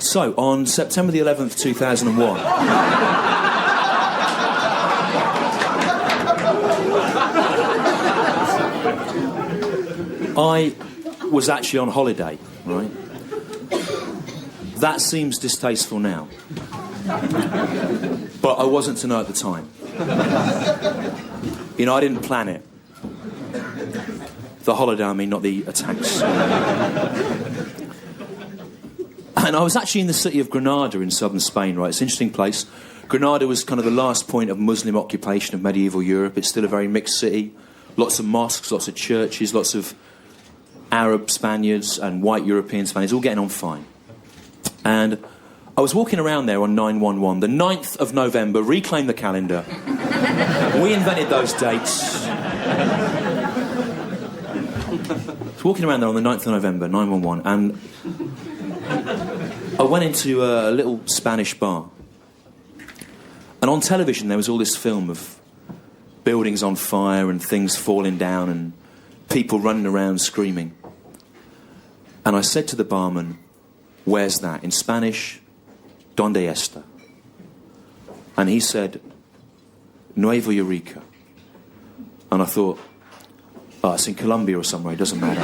So, on September the 11th, 2001... I was actually on holiday, right? That seems distasteful now. But I wasn't to know at the time. You know, I didn't plan it. The holiday, I mean, not the attacks. And I was actually in the city of Granada in southern Spain, right? It's an interesting place. Granada was kind of the last point of Muslim occupation of medieval Europe. It's still a very mixed city. Lots of mosques, lots of churches, lots of Arab Spaniards and white European Spaniards, all getting on fine. And I was walking around there on 9/11, the 9th of November, reclaim the calendar. We invented those dates. I was walking around there on the 9th of November, 9/11, and I went into a little Spanish bar. And on television there was all this film of buildings on fire and things falling down and people running around screaming. And I said to the barman, "Where's that?" In Spanish, "Donde está?" And he said, "Nueva Eureka." And I thought, oh, it's in Colombia or somewhere, it doesn't matter.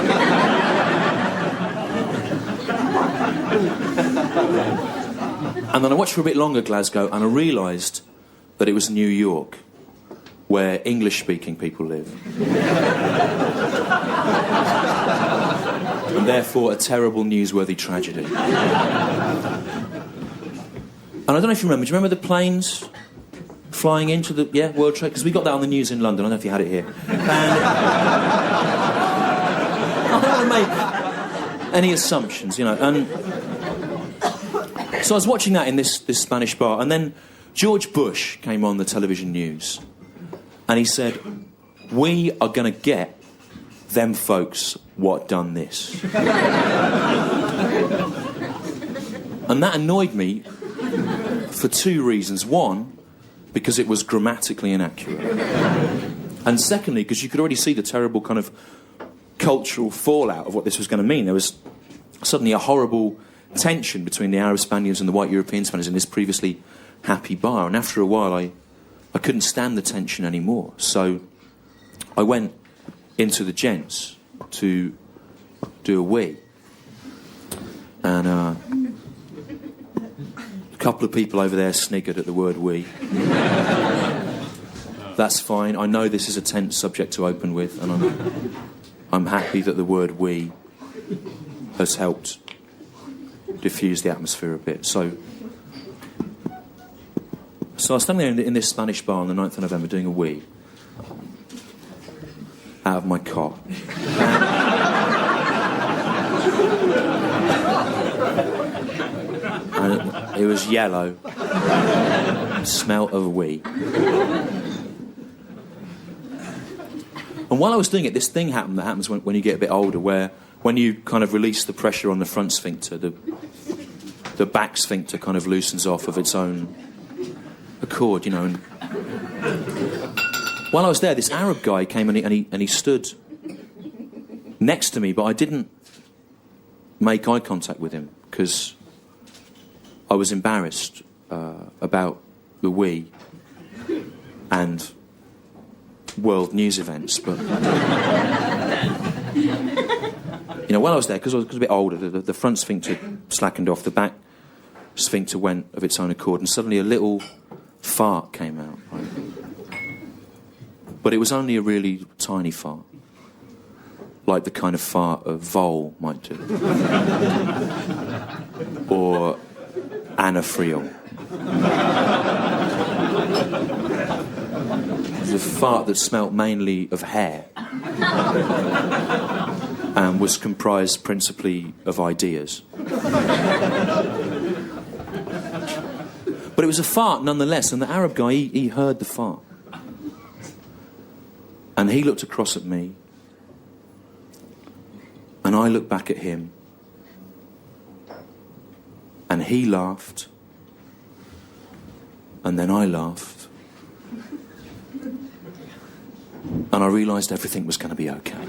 And then I watched for a bit longer Glasgow, and I realised that it was New York, where English-speaking people live. And therefore a terrible, newsworthy tragedy. And I don't know if you remember, do you remember the planes flying into the World Trade? Because we got that on the news in London, I don't know if you had it here. And I don't want to make any assumptions, you know. And so I was watching that in this Spanish bar, and then George Bush came on the television news, and he said, "We are going to get them folks what done this." And that annoyed me for two reasons. One, because it was grammatically inaccurate. And secondly, because you could already see the terrible kind of cultural fallout of what this was going to mean. There was suddenly a horrible tension between the Arab Spaniards and the white European Spaniards in this previously happy bar. And after a while, I couldn't stand the tension anymore. So I went into the gents to do a wee. And a couple of people over there sniggered at the word wee. That's fine. I know this is a tense subject to open with, and I'm happy that the word wee has helped diffuse the atmosphere a bit. So I was standing there in this Spanish bar on the 9th of November doing a wee out of my cot. And it was yellow. Smelt of wee. And while I was doing it, this thing happened that happens when you get a bit older, where when you kind of release the pressure on the front sphincter, the back sphincter kind of loosens off of its own accord, you know. And while I was there, this Arab guy came and he stood next to me, but I didn't make eye contact with him because I was embarrassed about the Wii and world news events, but while I was there, because I was a bit older, the front sphincter slackened off, the back sphincter went of its own accord, and suddenly a little fart came out. Right? But it was only a really tiny fart, like the kind of fart a vole might do, or anaphreo. It was a fart that smelt mainly of hair and was comprised principally of ideas. But it was a fart nonetheless, and the Arab guy, he heard the fart. And he looked across at me, and I looked back at him, and he laughed, and then I laughed, and I realised everything was going to be okay.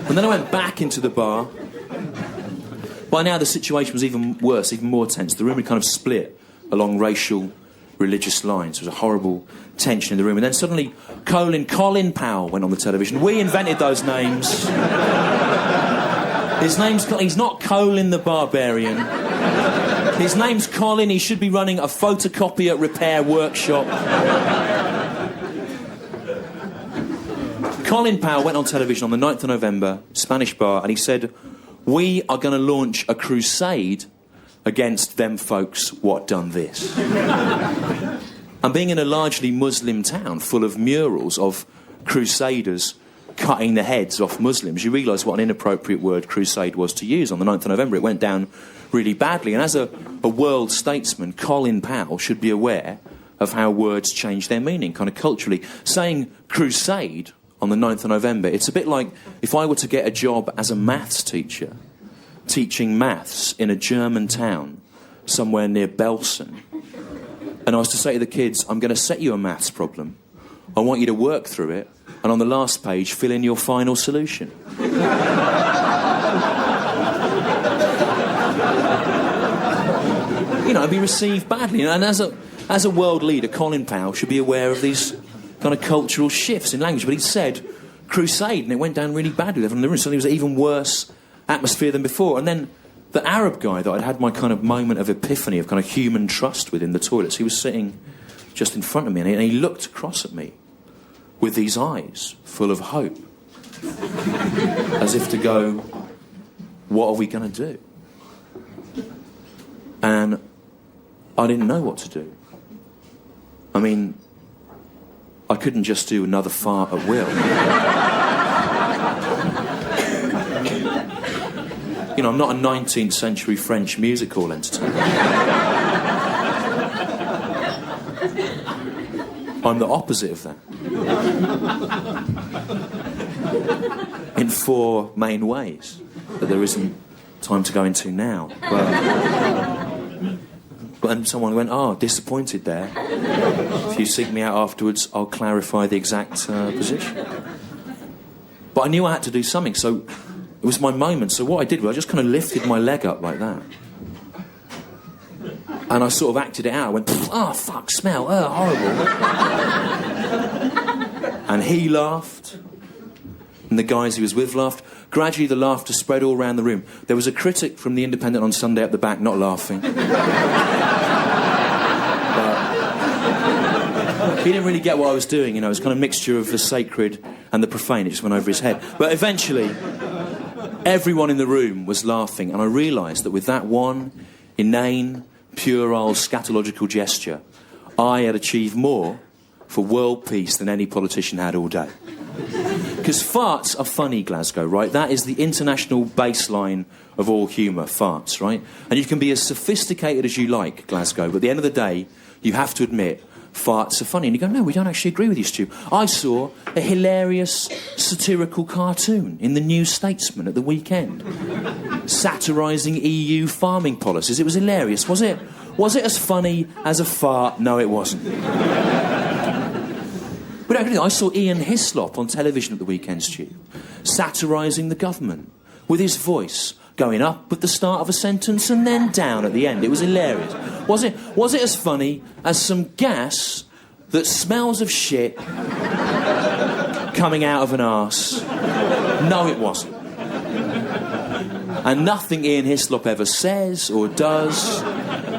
And then I went back into the bar. By now the situation was even worse, even more tense. The room had kind of split along racial, religious lines. There was a horrible tension in the room. And then suddenly Colin Powell went on the television. We invented those names. He's not Colin the Barbarian. His name's Colin. He should be running a photocopier repair workshop. Colin Powell went on television on the 9th of November, Spanish bar, and he said, "We are going to launch a crusade against them folks what done this." And being in a largely Muslim town full of murals of crusaders cutting the heads off Muslims, you realise what an inappropriate word crusade was to use. On the 9th of November, it went down really badly. And as a world statesman, Colin Powell should be aware of how words change their meaning, kind of culturally. Saying crusade on the 9th of November, it's a bit like if I were to get a job as a maths teacher, teaching maths in a German town somewhere near Belsen, and I was to say to the kids, I'm going to set you a maths problem, I want you to work through it, and on the last page, fill in your final solution. It'd be received badly. And as a world leader, Colin Powell should be aware of these kind of cultural shifts in language. But he said crusade, and it went down really badly. Everyone in the room, suddenly it was an even worse atmosphere than before. And then the Arab guy that I'd had my kind of moment of epiphany, of kind of human trust with in the toilets, he was sitting just in front of me, and he looked across at me with these eyes full of hope, as if to go, what are we going to do? And I didn't know what to do. I mean, I couldn't just do another fart at will. I'm not a 19th century French music hall entertainer. I'm the opposite of that. In 4 main ways that there isn't time to go into now. But someone went, disappointed there. If you seek me out afterwards, I'll clarify the exact position. But I knew I had to do something, so it was my moment. So what I did was I just kind of lifted my leg up like that. And I sort of acted it out. I went, fuck, smell, horrible. And he laughed. And the guys he was with laughed. Gradually the laughter spread all around the room. There was a critic from The Independent on Sunday at the back not laughing. But he didn't really get what I was doing, It was kind of a mixture of the sacred and the profane. It just went over his head. But eventually, everyone in the room was laughing, and I realised that with that one inane, puerile, scatological gesture, I had achieved more for world peace than any politician had all day. Because farts are funny, Glasgow, right? That is the international baseline of all humour, farts, right? And you can be as sophisticated as you like, Glasgow, but at the end of the day, you have to admit farts are funny. And you go, no, we don't actually agree with you, Stu. I saw a hilarious satirical cartoon in the New Statesman at the weekend, satirising EU farming policies. It was hilarious. Was it as funny as a fart? No, it wasn't. But actually, I saw Ian Hislop on television at the weekend, Stu, satirising the government with his voice, going up at the start of a sentence and then down at the end. It was hilarious. Was it as funny as some gas that smells of shit coming out of an arse? No, it wasn't. And nothing Ian Hislop ever says or does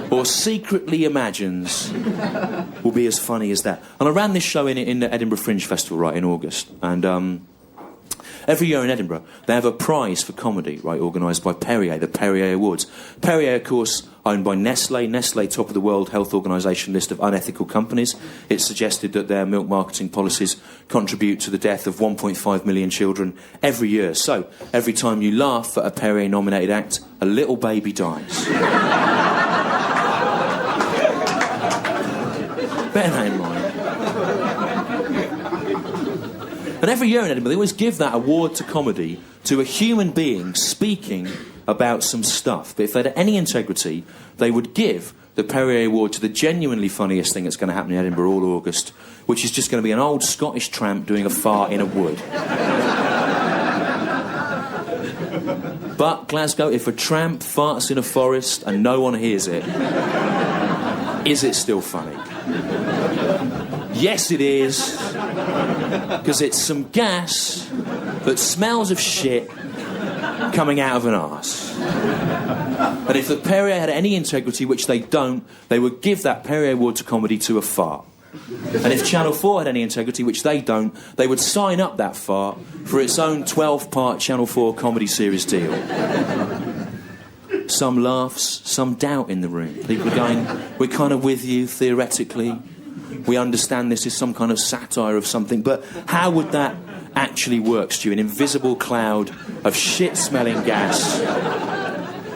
or secretly imagines will be as funny as that. And I ran this show in the Edinburgh Fringe Festival, right, in August. And every year in Edinburgh, they have a prize for comedy, right, organised by Perrier, the Perrier Awards. Perrier, of course, owned by Nestlé. Nestlé, top of the World Health Organisation list of unethical companies. It's suggested that their milk marketing policies contribute to the death of 1.5 million children every year. So, every time you laugh at a Perrier-nominated act, a little baby dies. Bear that in mind. And every year in Edinburgh, they always give that award to comedy to a human being speaking about some stuff. But if they had any integrity, they would give the Perrier Award to the genuinely funniest thing that's going to happen in Edinburgh all August, which is just going to be an old Scottish tramp doing a fart in a wood. But, Glasgow, if a tramp farts in a forest and no one hears it, is it still funny? Yes, it is. Because it's some gas that smells of shit coming out of an arse. And if the Perrier had any integrity, which they don't, they would give that Perrier Award to comedy to a fart. And if Channel 4 had any integrity, which they don't, they would sign up that fart for its own 12-part Channel 4 comedy series deal. Some laughs, some doubt in the room. People are going, we're kind of with you, theoretically. We understand this is some kind of satire of something, but how would that actually work, Stu? An invisible cloud of shit-smelling gas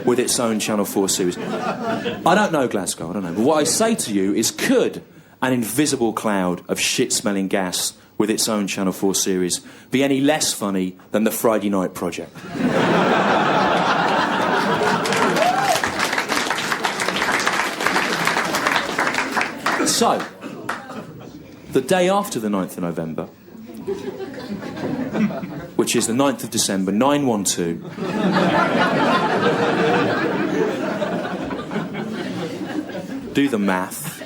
with its own Channel 4 series. I don't know, Glasgow, I don't know. But what I say to you is, could an invisible cloud of shit-smelling gas with its own Channel 4 series be any less funny than the Friday Night Project? So, the day after the 9th of November, which is the 9th of December, 912, do the math.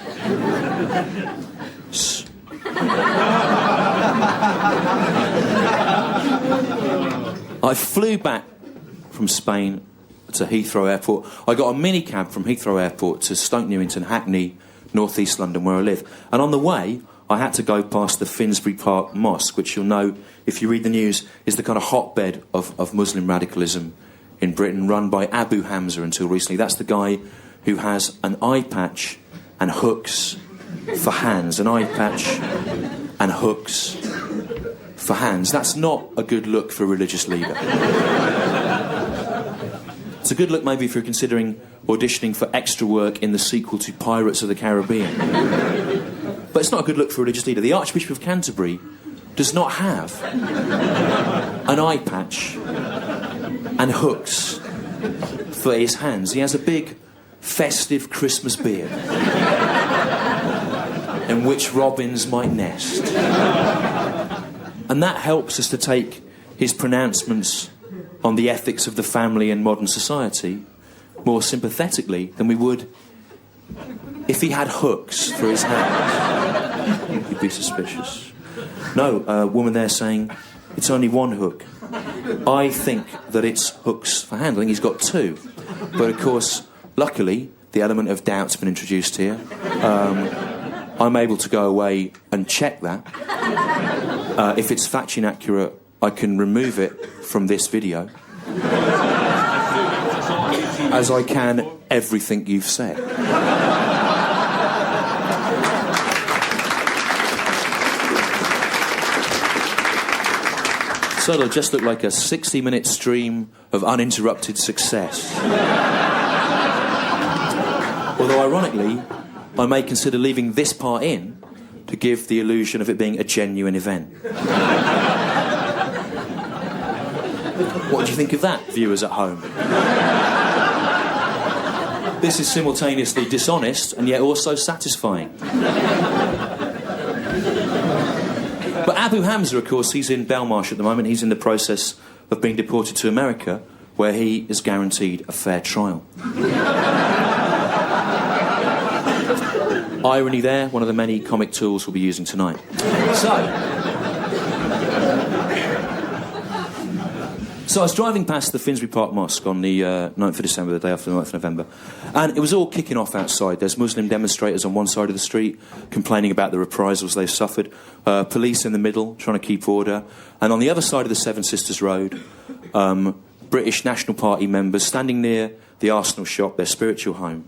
I flew back from Spain to Heathrow Airport. I got a minicab from Heathrow Airport to Stoke Newington, Hackney, North East London, where I live. And on the way, I had to go past the Finsbury Park Mosque, which you'll know, if you read the news, is the kind of hotbed of Muslim radicalism in Britain, run by Abu Hamza until recently. That's the guy who has an eye patch and hooks for hands. An eye patch and hooks for hands. That's not a good look for a religious leader. It's a good look maybe if you're considering auditioning for extra work in the sequel to Pirates of the Caribbean. But it's not a good look for a religious leader. The Archbishop of Canterbury does not have an eye patch and hooks for his hands. He has a big, festive Christmas beard in which robins might nest. And that helps us to take his pronouncements on the ethics of the family and modern society more sympathetically than we would if he had hooks for his hands. You'd be suspicious. No, a woman there saying, it's only one hook. I think that it's hooks for hands. I think he's got two. But of course, luckily, the element of doubt's been introduced here. I'm able to go away and check that. If it's factually inaccurate, I can remove it from this video. As I can everything you've said. So it'll just look like a 60-minute stream of uninterrupted success. Although, ironically, I may consider leaving this part in to give the illusion of it being a genuine event. What do you think of that, viewers at home? This is simultaneously dishonest and yet also satisfying. But Abu Hamza, of course, he's in Belmarsh at the moment. He's in the process of being deported to America, where he is guaranteed a fair trial. Irony there, one of the many comic tools we'll be using tonight. So I was driving past the Finsbury Park Mosque on the 9th of December, the day after the 9th of November, and it was all kicking off outside. There's Muslim demonstrators on one side of the street complaining about the reprisals they've suffered, police in the middle trying to keep order, and on the other side of the Seven Sisters Road, British National Party members standing near the Arsenal shop, their spiritual home.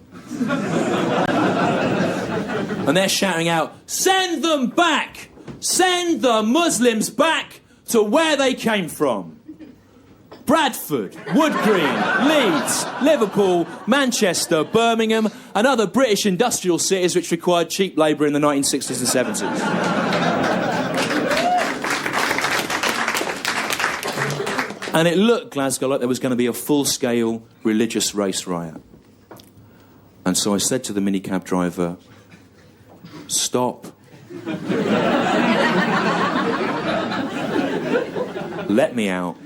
And they're shouting out, "Send them back! Send the Muslims back to where they came from! Bradford, Wood Green, Leeds, Liverpool, Manchester, Birmingham and other British industrial cities which required cheap labour in the 1960s and 70s. And it looked, Glasgow, like there was going to be a full-scale religious race riot. And so I said to the minicab driver, "Stop. Let me out.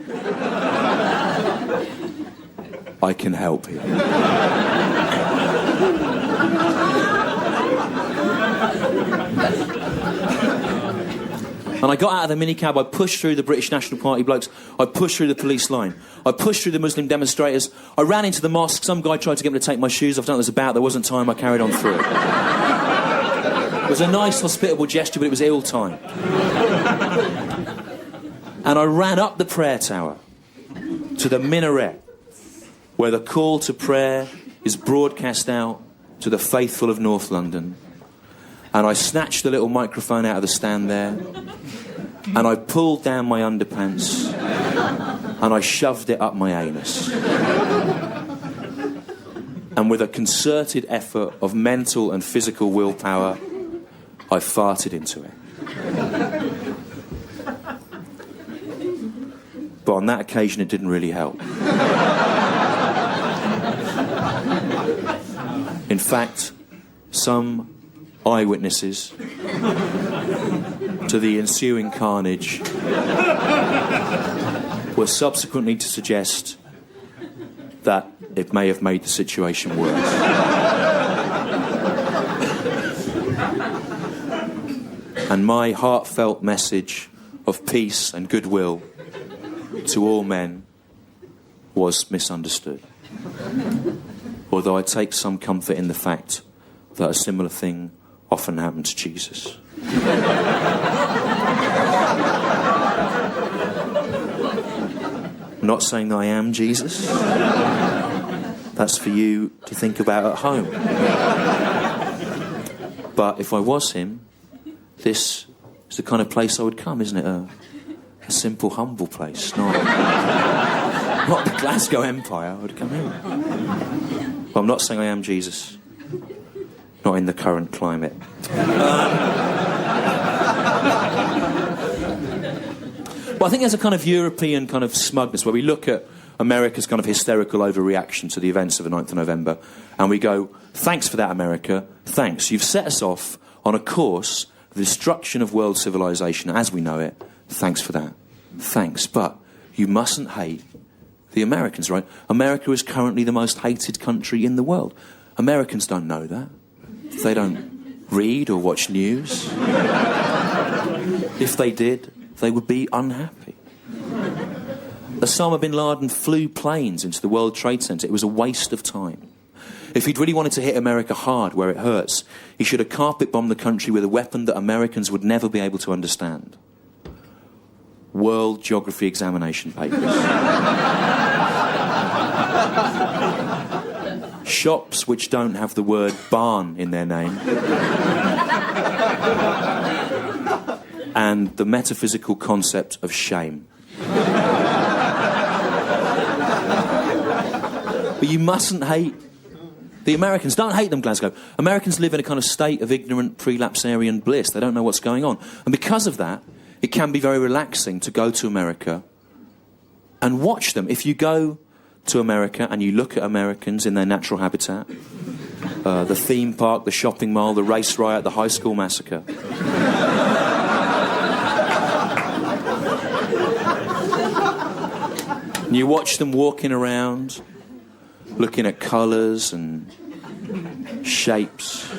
I can help you." And I got out of the minicab, I pushed through the British National Party blokes, I pushed through the police line, I pushed through the Muslim demonstrators, I ran into the mosque, some guy tried to get me to take my shoes off, I don't know what it was about, there wasn't time, I carried on through. It was a nice, hospitable gesture, but it was ill-timed. And I ran up the prayer tower to the minaret, where the call to prayer is broadcast out to the faithful of North London. And I snatched the little microphone out of the stand there, and I pulled down my underpants, and I shoved it up my anus. And with a concerted effort of mental and physical willpower, I farted into it. But on that occasion, it didn't really help. In fact, some eyewitnesses to the ensuing carnage were subsequently to suggest that it may have made the situation worse. And my heartfelt message of peace and goodwill to all men was misunderstood. Although I take some comfort in the fact that a similar thing often happened to Jesus. I'm not saying that I am Jesus. That's for you to think about at home. But if I was him, this is the kind of place I would come, isn't it? A simple, humble place, not the Glasgow Empire I would come in. Well, I'm not saying I am Jesus. Not in the current climate. Well, I think there's a kind of European kind of smugness where we look at America's kind of hysterical overreaction to the events of the 9th of November and we go, thanks for that, America, thanks. You've set us off on a course of the destruction of world civilization as we know it. Thanks for that. Thanks. But you mustn't hate the Americans, right? America is currently the most hated country in the world. Americans don't know that. They don't read or watch news. If they did, they would be unhappy. Osama bin Laden flew planes into the World Trade Center. It was a waste of time. If he'd really wanted to hit America hard where it hurts, he should have carpet-bombed the country with a weapon that Americans would never be able to understand. World Geography examination papers. Shops which don't have the word barn in their name. And the metaphysical concept of shame. But you mustn't hate the Americans. Don't hate them, Glasgow. Americans live in a kind of state of ignorant prelapsarian bliss. They don't know what's going on. And because of that, it can be very relaxing to go to America and watch them. If you go to America and you look at Americans in their natural habitat, the theme park, the shopping mall, the race riot, the high school massacre. And you watch them walking around, looking at colours and shapes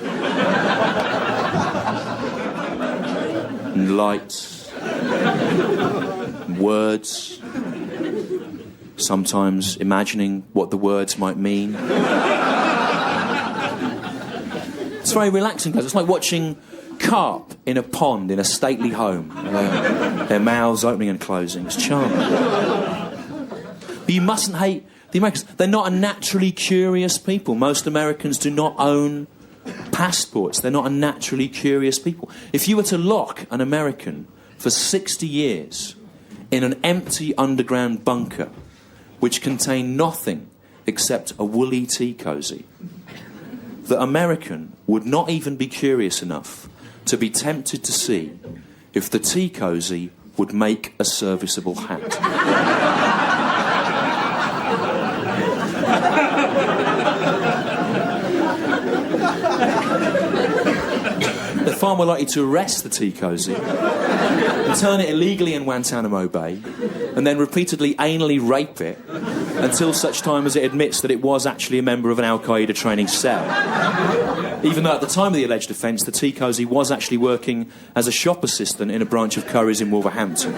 and lights and words, sometimes imagining what the words might mean. It's very relaxing, guys. It's like watching carp in a pond in a stately home. Their mouths opening and closing. It's charming. But you mustn't hate the Americans. They're not a naturally curious people. Most Americans do not own passports. They're not a naturally curious people. If you were to lock an American for 60 years in an empty underground bunker which contained nothing except a woolly tea cosy, the American would not even be curious enough to be tempted to see if the tea cosy would make a serviceable hat. They're far more likely to arrest the tea cosy, intern it illegally in Guantanamo Bay, and then repeatedly anally rape it until such time as it admits that it was actually a member of an Al-Qaeda training cell. Even though at the time of the alleged offence, the tea cosy was actually working as a shop assistant in a branch of Curry's in Wolverhampton.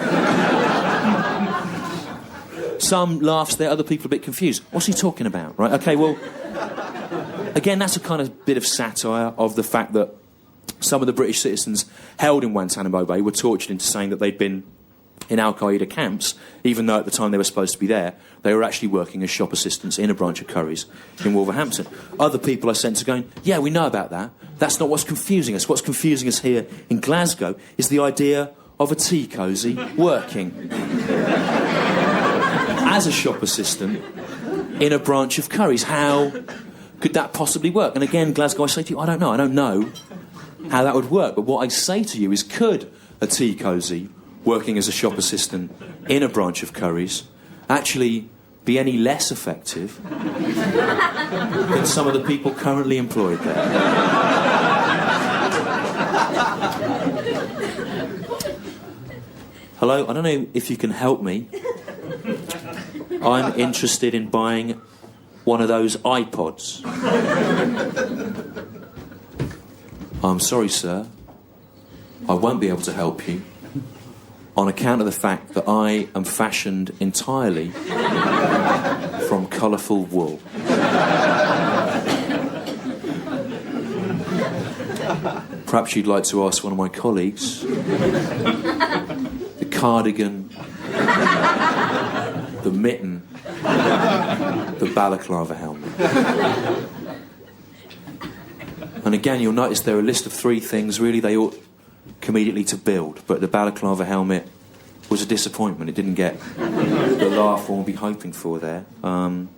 Some laughs there, other people a bit confused. What's he talking about, right? OK, well, again, that's a kind of bit of satire of the fact that some of the British citizens held in Guantanamo Bay were tortured into saying that they'd been in Al-Qaeda camps, even though at the time they were supposed to be there, they were actually working as shop assistants in a branch of Curry's in Wolverhampton. Other people I sense are going, yeah, we know about that. That's not what's confusing us. What's confusing us here in Glasgow is the idea of a tea cosy working as a shop assistant in a branch of Curry's. How could that possibly work? And again, Glasgow, I say to you, I don't know how that would work. But what I say to you is, could a tea cosy working as a shop assistant in a branch of Curry's actually be any less effective than some of the people currently employed there? Hello, I don't know if you can help me. I'm interested in buying one of those iPods. I'm sorry, sir. I won't be able to help you on account of the fact that I am fashioned entirely from colourful wool. Perhaps you'd like to ask one of my colleagues. The cardigan, the mitten, the balaclava helmet. And again, you'll notice there are a list of 3 things really they ought comedically to build, but the balaclava helmet was a disappointment. It didn't get the laugh one would be hoping for there. And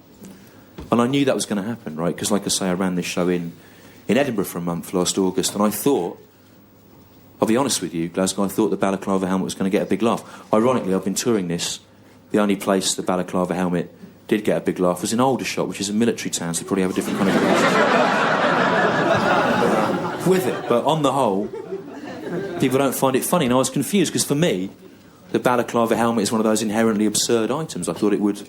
I knew that was going to happen, right? Because like I say, I ran this show in Edinburgh for a month last August, and I thought, I'll be honest with you, Glasgow, I thought the balaclava helmet was going to get a big laugh. Ironically, I've been touring this. The only place the balaclava helmet did get a big laugh was in Aldershot, which is a military town, so they probably have a different kind of relationship with it. But on the whole, people don't find it funny. And I was confused, because for me, the balaclava helmet is one of those inherently absurd items. I thought it would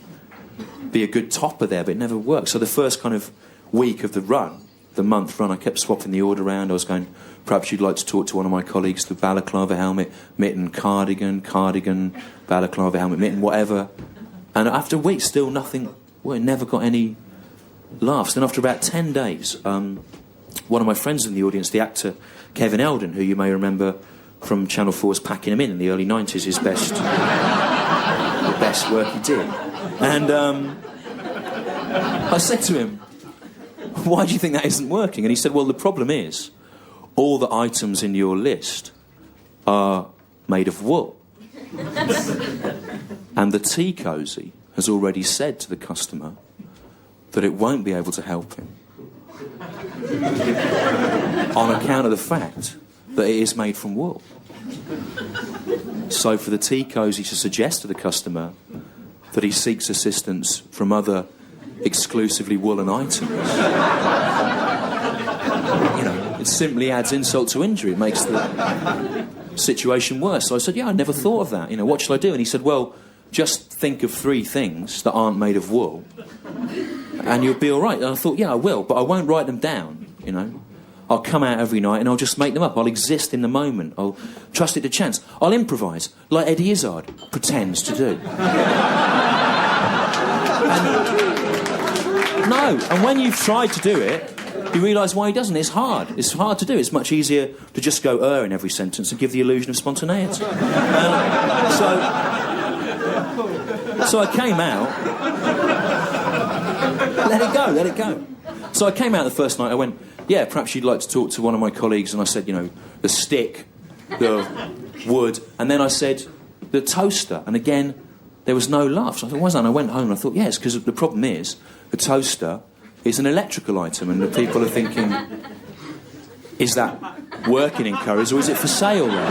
be a good topper there, but it never worked. So the first kind of week of the run, the month run, I kept swapping the order around. I was going, perhaps you'd like to talk to one of my colleagues, the balaclava helmet, mitten, cardigan, balaclava helmet, mitten, whatever. And after a week, still nothing, well, it never got any laughs. Then after about 10 days, one of my friends in the audience, the actor Kevin Eldon, who you may remember from Channel 4's Packing 'Em In the early 90s, his best, the best work he did. And I said to him, why do you think that isn't working? And he said, well, the problem is, all the items in your list are made of wool. And the tea cosy has already said to the customer that it won't be able to help him on account of the fact that it is made from wool. So for the tea cosy to suggest to the customer that he seeks assistance from other exclusively woolen items, you know, it simply adds insult to injury. It makes the situation worse. So I said, yeah, I never thought of that. You know, what shall I do? And he said, well, just think of 3 things that aren't made of wool, and you'll be all right. And I thought, yeah, I will, but I won't write them down, you know. I'll come out every night and I'll just make them up. I'll exist in the moment. I'll trust it to chance. I'll improvise, like Eddie Izzard pretends to do. And when you've tried to do it, you realise why he doesn't. It's hard. It's hard to do. It's much easier to just go in every sentence and give the illusion of spontaneity. So I came out. Let it go. So I came out the first night. I went, yeah, perhaps you'd like to talk to one of my colleagues. And I said, you know, the stick, the wood. And then I said, the toaster. And again, there was no laugh. So I thought, why is that? And I went home and I thought, yes, because the problem is, the toaster is an electrical item, and the people are thinking, is that working in Currys or is it for sale there?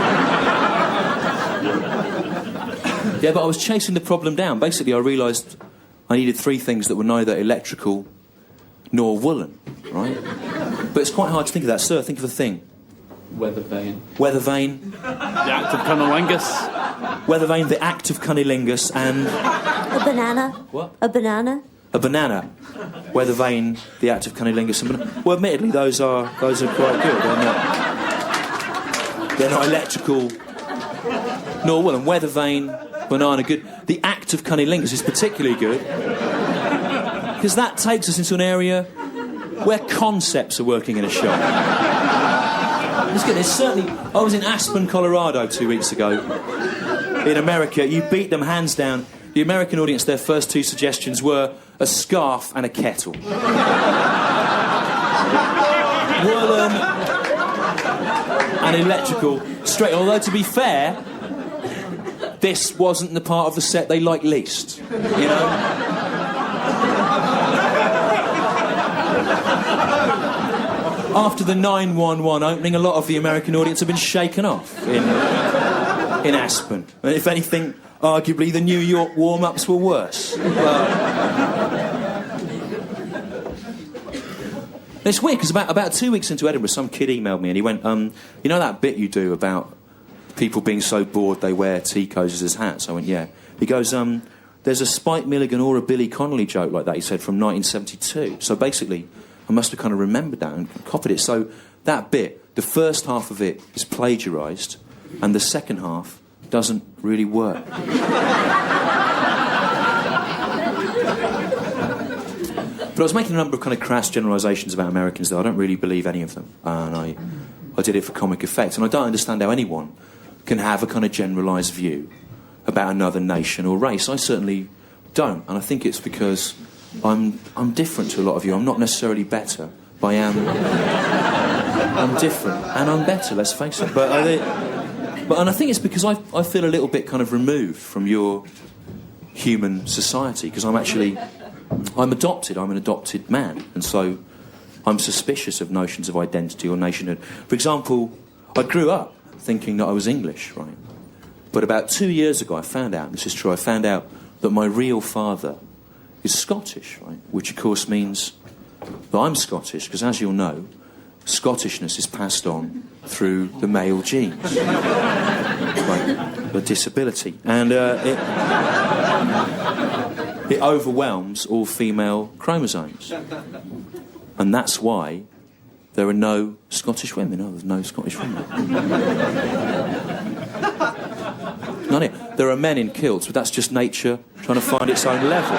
Yeah, but I was chasing the problem down. Basically, I realised I needed 3 things that were neither electrical nor woolen, right? But it's quite hard to think of that. Sir, think of a thing. Weather vane. Weather vane. The act of cunnilingus. Weather vane, the act of cunnilingus, and... A banana. What? A banana. A banana. Weather vane, the act of cunnilingus, and banana. Well, admittedly, those are quite good. They're not electrical nor woolen. Weather vane, banana, good. The act of cunnilingus is particularly good because that takes us into an area where concepts are working in a shop. It's good. There's certainly... I was in Aspen, Colorado 2 weeks ago. In America, you beat them hands down. The American audience, their first 2 suggestions were a scarf and a kettle. Woolen and electrical. Straight. Although, to be fair, this wasn't the part of the set they liked least. You know? After the 911 opening, a lot of the American audience have been shaken off in Aspen. And if anything, arguably the New York warm-ups were worse. It's weird, because about 2 weeks into Edinburgh, some kid emailed me and he went, you know that bit you do about people being so bored they wear tea cozies as hats? I went, yeah. He goes, there's a Spike Milligan or a Billy Connolly joke like that, he said, from 1972. So basically, I must have kind of remembered that and copied it. So that bit, the first half of it is plagiarised, and the second half doesn't really work. But I was making a number of kind of crass generalisations about Americans, though. I don't really believe any of them. And I did it for comic effect. And I don't understand how anyone can have a kind of generalised view about another nation or race. I certainly don't. And I think it's because I'm different to a lot of you. I'm not necessarily better, but I'm different. And I'm better, let's face it. And I think it's because I feel a little bit kind of removed from your human society, because I'm adopted. I'm an adopted man, and so I'm suspicious of notions of identity or nationhood. For example, I grew up thinking that I was English, right? But about 2 years ago, I found out, and this is true, I found out that my real father is Scottish, right? Which, of course, means that I'm Scottish, because as you'll know, Scottishness is passed on through the male genes, like the disability, and it overwhelms all female chromosomes, and that's why there are no Scottish women. Oh, there's no Scottish women. None of it. There are men in kilts, but that's just nature trying to find its own level.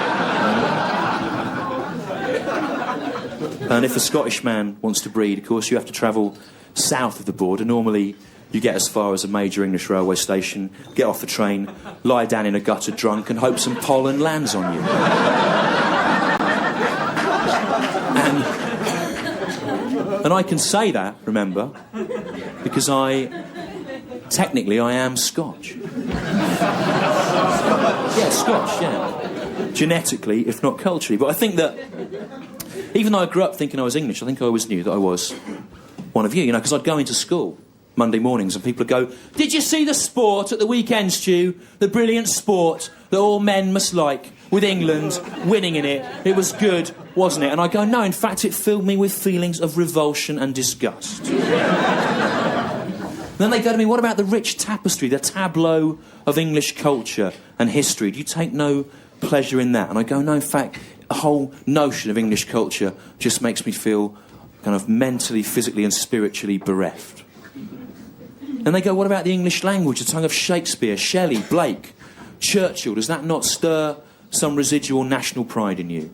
And if a Scottish man wants to breed, of course, you have to travel south of the border. Normally, you get as far as a major English railway station, get off the train, lie down in a gutter drunk, and hope some pollen lands on you. And I can say that, remember, because technically I am Scotch. Yeah, Scotch, yeah. Genetically, if not culturally. But I think that even though I grew up thinking I was English, I think I always knew that I was one of you, you know, because I'd go into school Monday mornings and people would go, "Did you see the sport at the weekend, Stu? The brilliant sport that all men must like, with England winning in it. It was good, wasn't it?" And I go, "No, in fact, it filled me with feelings of revulsion and disgust." Then they go to me, what about the rich tapestry, the tableau of English culture and history? Do you take no pleasure in that? And I go, no, in fact, the whole notion of English culture just makes me feel kind of mentally, physically and spiritually bereft. And they go, what about the English language, the tongue of Shakespeare, Shelley, Blake, Churchill? Does that not stir some residual national pride in you?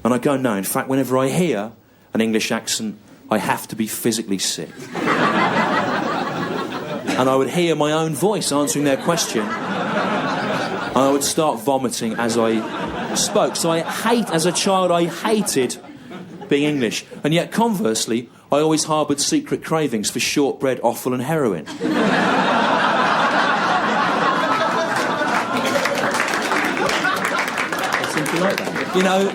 And I go, no, in fact, whenever I hear an English accent, I have to be physically sick. And I would hear my own voice answering their question, and I would start vomiting as I spoke. So as a child, I hated being English. And yet, conversely, I always harboured secret cravings for shortbread, offal and heroin. Something like that. You know,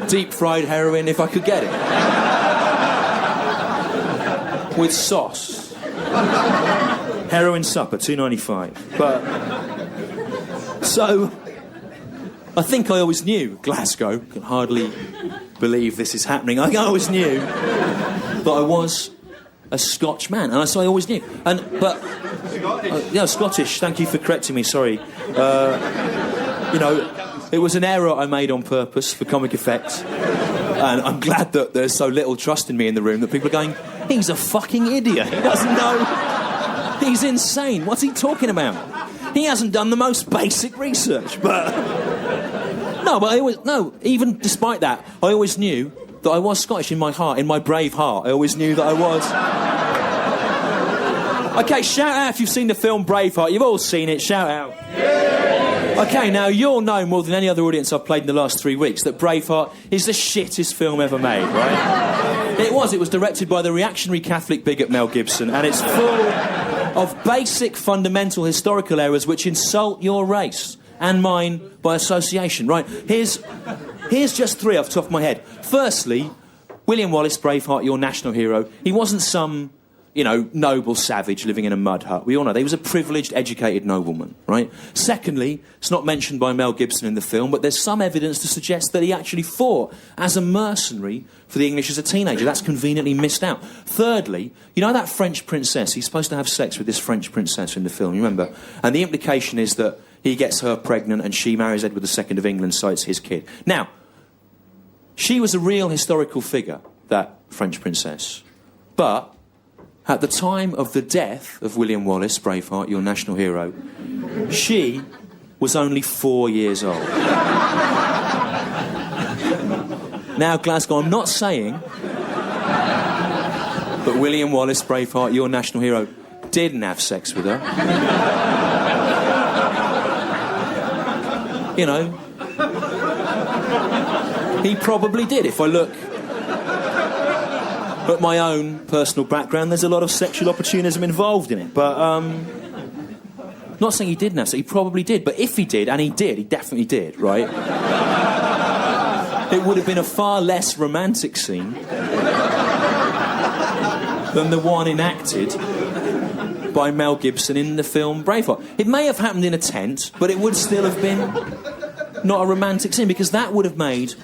deep-fried heroin, if I could get it. With sauce. Heroin supper, $2.95. But... So... I think I always knew Glasgow. Can hardly believe this is happening. I always knew that I was a Scotch man, and so I always knew. Scottish. Thank you for correcting me. Sorry. It was an error I made on purpose for comic effect, and I'm glad that there's so little trust in me in the room that people are going, "He's a fucking idiot. He doesn't know. He's insane. What's he talking about? He hasn't done the most basic research." But. Even despite that, I always knew that I was Scottish in my heart, in my brave heart. I always knew that I was. Okay, shout out if you've seen the film Braveheart. You've all seen it, shout out. Okay, now you'll know more than any other audience I've played in the last 3 weeks that Braveheart is the shittest film ever made, right? It was directed by the reactionary Catholic bigot Mel Gibson, and it's full of basic fundamental historical errors which insult your race. And mine by association, right? Here's just 3 off the top of my head. Firstly, William Wallace, Braveheart, your national hero. He wasn't some, noble savage living in a mud hut. We all know that. He was a privileged, educated nobleman, right? Secondly, it's not mentioned by Mel Gibson in the film, but there's some evidence to suggest that he actually fought as a mercenary for the English as a teenager. That's conveniently missed out. Thirdly, you know that French princess? He's supposed to have sex with this French princess in the film, you remember? And the implication is that he gets her pregnant and she marries Edward II of England, so it's his kid. Now, she was a real historical figure, that French princess. But at the time of the death of William Wallace, Braveheart, your national hero, she was only 4 years old. Now, Glasgow, I'm not saying that William Wallace, Braveheart, your national hero, didn't have sex with her. He probably did. If I look at my own personal background, there's a lot of sexual opportunism involved in it. But, not saying he didn't have sex, he probably did. But if he did, and he definitely did, right? It would have been a far less romantic scene than the one enacted by Mel Gibson in the film Braveheart. It may have happened in a tent, but it would still have been not a romantic scene, because that would have made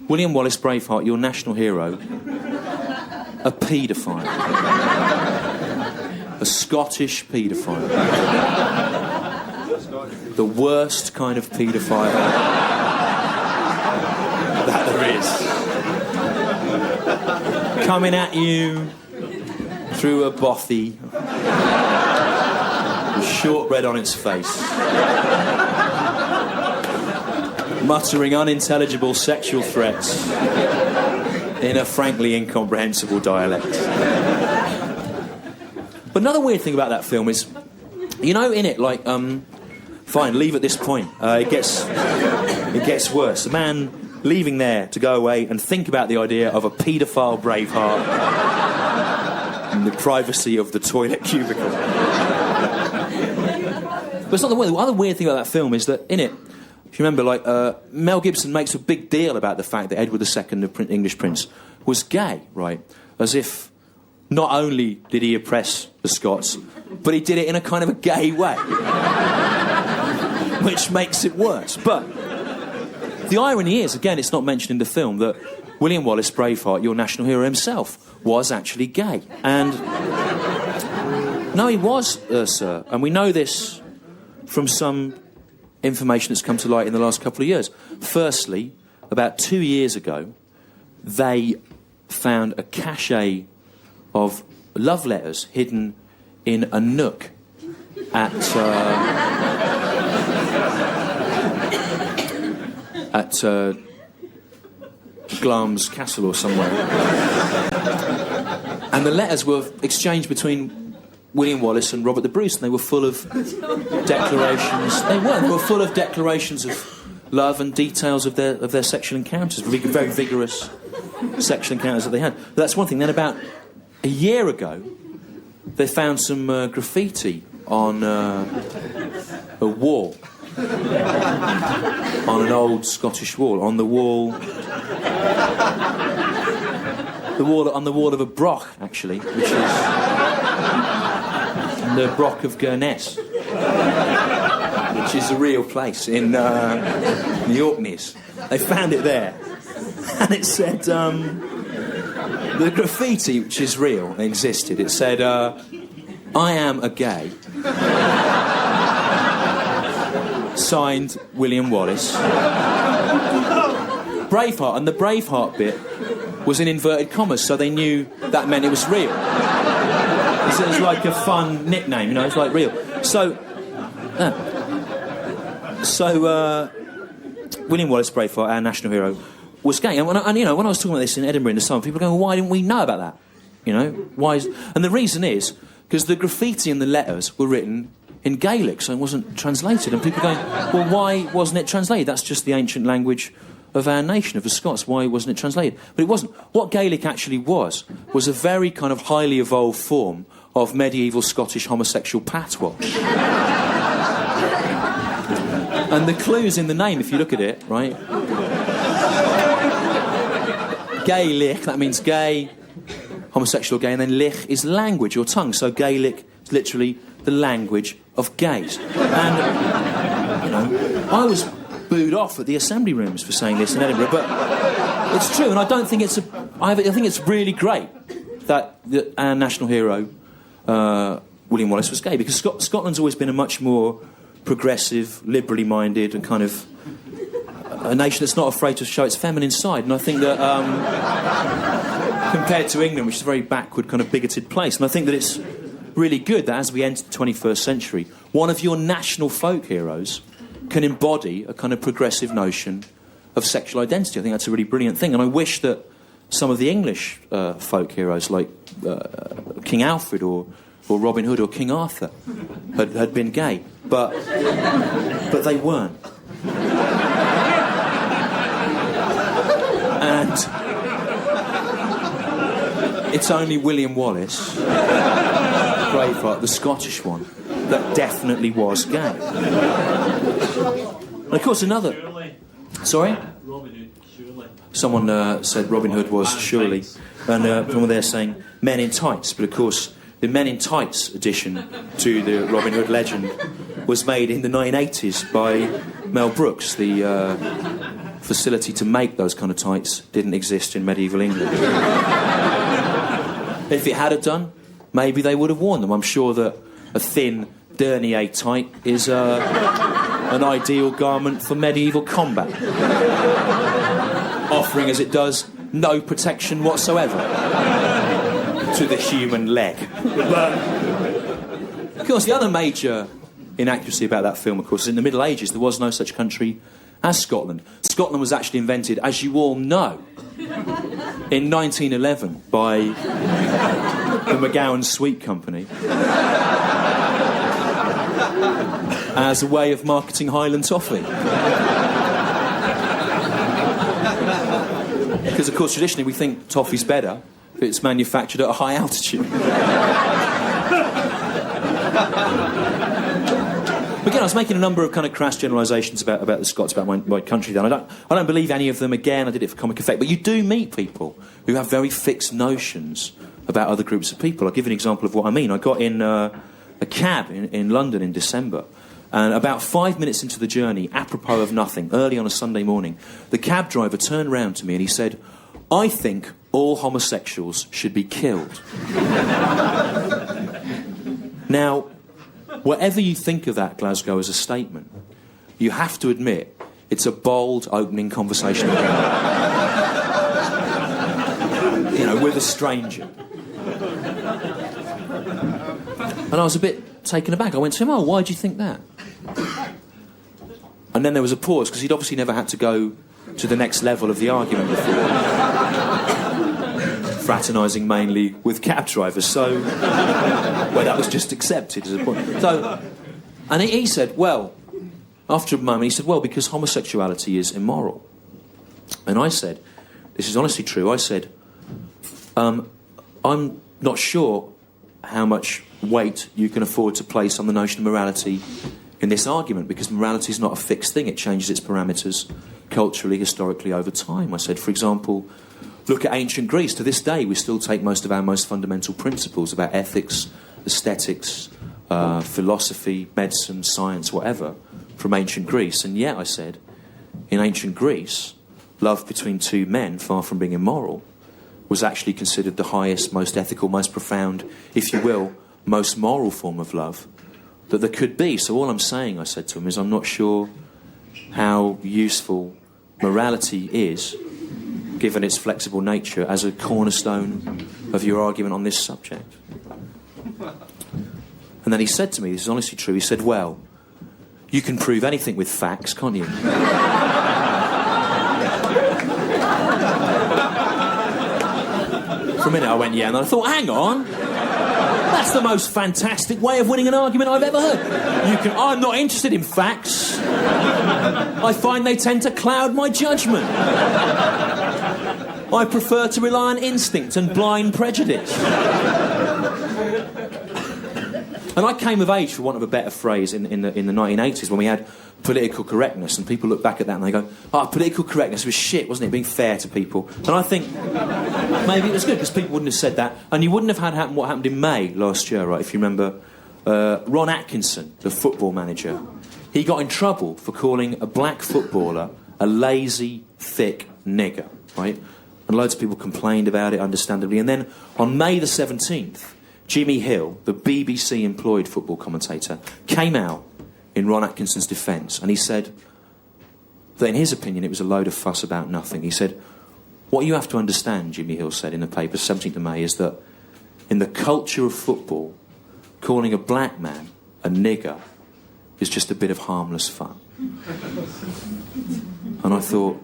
William Wallace, Braveheart, your national hero, a paedophile. A Scottish paedophile. The worst kind of paedophile that there is. Coming at you through a bothy with shortbread on its face, muttering unintelligible sexual threats in a frankly incomprehensible dialect. But another weird thing about that film is, in it, fine, leave at this point. It gets worse. A man leaving there to go away and think about the idea of a paedophile Braveheart in the privacy of the toilet cubicle. But it's not the way. The other weird thing about that film is that in it, if you remember, Mel Gibson makes a big deal about the fact that Edward II, the English prince, was gay, right? As if not only did he oppress the Scots, but he did it in a kind of a gay way. Which makes it worse. But the irony is, again, it's not mentioned in the film, that William Wallace, Braveheart, your national hero himself, was actually gay. And No, he was, sir. And we know this from some information that's come to light in the last couple of years. Firstly, about 2 years ago, they found a cache of love letters hidden in a nook at Glamis Castle or somewhere. And the letters were exchanged between William Wallace and Robert the Bruce, and they were full of declarations. They were full of declarations of love and details of their sexual encounters, very vigorous sexual encounters that they had. But that's one thing. Then about a year ago, they found some graffiti on a wall, on an old Scottish wall, on the wall of a broch, actually, which is the Broch of Gurness, which is a real place in the Orkneys. They found it there, and it said the graffiti, which is real, existed. It said, "I am a gay." Signed William Wallace. Braveheart, and the Braveheart bit was in inverted commas, so they knew that meant it was real. It was like a fun nickname, you know, it's like real. So William Wallace, Braveheart, our national hero, was gay. And when I was talking about this in Edinburgh in the summer, people were going, well, why didn't we know about that? You know, why is... And the reason is, because the graffiti and the letters were written in Gaelic, so it wasn't translated. And people are going, well, why wasn't it translated? That's just the ancient language of our nation, of the Scots. Why wasn't it translated? But it wasn't. What Gaelic actually was a very kind of highly evolved form of medieval Scottish homosexual patois. And the clue's in the name, if you look at it, right? Gaelic, that means gay, homosexual gay, and then lich is language or tongue. So Gaelic is literally the language of gays. And, you know, I was booed off at the assembly rooms for saying this in Edinburgh, but it's true, and I don't think it's I think it's really great that our national hero, William Wallace, was gay, because Scotland's always been a much more progressive, liberally minded, and kind of a nation that's not afraid to show its feminine side. And I think that compared to England, which is a very backward, kind of bigoted place, and I think that it's really good that as we enter the 21st century, one of your national folk heroes can embody a kind of progressive notion of sexual identity. I think that's a really brilliant thing, and I wish that some of the English folk heroes, like King Alfred or Robin Hood or King Arthur, had been gay, but they weren't. And it's only William Wallace, Braveheart, the Scottish one, that definitely was gay. And of course another... Sorry? Robin Hood, surely. Someone said Robin Hood was surely. And from they're saying Men in Tights. But of course, the Men in Tights addition to the Robin Hood legend was made in the 1980s by Mel Brooks. The facility to make those kind of tights didn't exist in medieval England. If it had done, maybe they would have worn them. I'm sure that a thin dernier tight is an ideal garment for medieval combat, offering as it does no protection whatsoever to the human leg. But of course, the other major inaccuracy about that film, of course, is in the Middle Ages there was no such country as Scotland. Scotland was actually invented, as you all know, in 1911 by the McGowan Sweet Company as a way of marketing Highland toffee. Because, of course, traditionally we think toffee's better if it's manufactured at a high altitude. Again, I was making a number of kind of crass generalisations about the Scots, about my country. Then I don't believe any of them. Again, I did it for comic effect. But you do meet people who have very fixed notions about other groups of people. I'll give you an example of what I mean. I got in a cab in London in December, and about 5 minutes into the journey, apropos of nothing, early on a Sunday morning, the cab driver turned round to me and he said, "I think all homosexuals should be killed." Now, whatever you think of that, Glasgow, as a statement, you have to admit it's a bold opening conversation. You know, with a stranger. And I was a bit taken aback. I went to him, oh, why do you think that? And then there was a pause, because he'd obviously never had to go to the next level of the argument before. Fraternising mainly with cab drivers, so... well, that was just accepted as a point. So, and he said, well... After a moment, he said, well, because homosexuality is immoral. And I said, this is honestly true, I said, I'm not sure how much weight you can afford to place on the notion of morality in this argument, because morality is not a fixed thing. It changes its parameters culturally, historically, over time. I said, for example, look at ancient Greece. To this day, we still take most of our most fundamental principles about ethics, aesthetics, philosophy, medicine, science, whatever, from ancient Greece. And yet, I said, in ancient Greece, love between two men, far from being immoral, was actually considered the highest, most ethical, most profound, if you will, most moral form of love that there could be. So all I'm saying, I said to him, is I'm not sure how useful morality is, given its flexible nature, as a cornerstone of your argument on this subject. And then he said to me, this is honestly true, he said, well, you can prove anything with facts, can't you? For a minute I went, yeah, and then I thought, hang on, that's the most fantastic way of winning an argument I've ever heard. I'm not interested in facts. I find they tend to cloud my judgment. I prefer to rely on instinct and blind prejudice. And I came of age, for want of a better phrase, in the 1980s, when we had political correctness, and people look back at that and they go, political correctness was shit, wasn't it, being fair to people? And I think maybe it was good, because people wouldn't have said that, and you wouldn't have had what happened in May last year, right, if you remember. Ron Atkinson, the football manager, he got in trouble for calling a black footballer a lazy, thick nigger, right? And loads of people complained about it, understandably. And then on May the 17th, Jimmy Hill, the BBC-employed football commentator, came out in Ron Atkinson's defence, and he said that in his opinion it was a load of fuss about nothing. He said, what you have to understand, Jimmy Hill said in the paper, 17th of May, is that in the culture of football, calling a black man a nigger is just a bit of harmless fun. And I thought,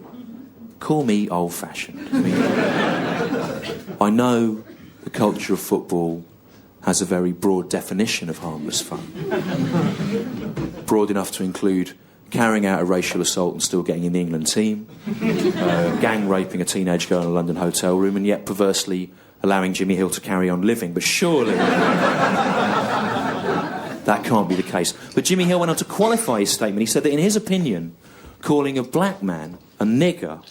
call me old-fashioned. I know the culture of football has a very broad definition of harmless fun. Broad enough to include carrying out a racial assault and still getting in the England team, gang raping a teenage girl in a London hotel room, and yet perversely allowing Jimmy Hill to carry on living. But surely that can't be the case. But Jimmy Hill went on to qualify his statement. He said that in his opinion, calling a black man a nigger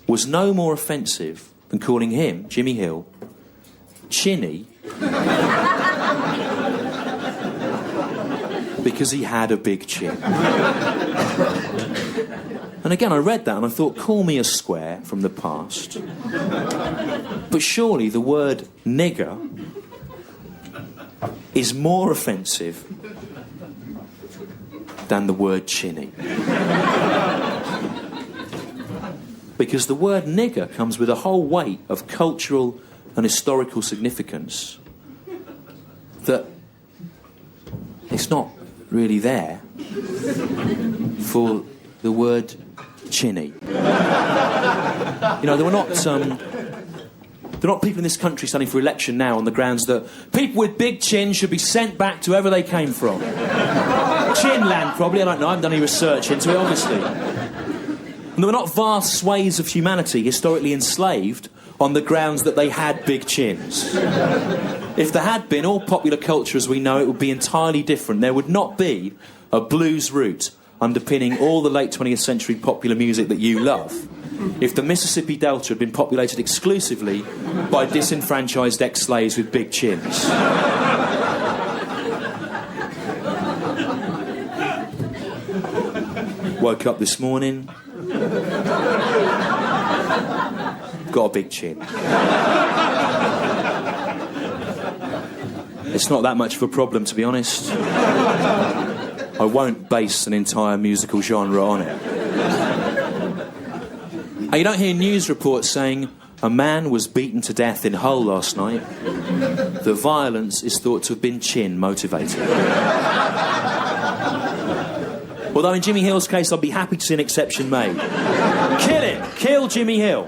was no more offensive than calling him, Jimmy Hill, chinny, because he had a big chin. And again, I read that and I thought, call me a square from the past. But surely the word nigger is more offensive than the word chinny. Because the word nigger comes with a whole weight of cultural and historical significance that it's not really there for the word chinny. You know, there are not people in this country standing for election now on the grounds that people with big chins should be sent back to wherever they came from. Chinland, probably, I don't know, I haven't done any research into it, obviously. And there were not vast swathes of humanity historically enslaved on the grounds that they had big chins. If there had been, all popular culture as we know it would be entirely different. There would not be a blues root underpinning all the late 20th century popular music that you love if the Mississippi Delta had been populated exclusively by disenfranchised ex-slaves with big chins. Woke up this morning, got a big chin. It's not that much of a problem, to be honest. I won't base an entire musical genre on it. And you don't hear news reports saying a man was beaten to death in Hull last night. The violence is thought to have been chin motivated. Although in Jimmy Hill's case, I'd be happy to see an exception made. Kill him! Kill Jimmy Hill!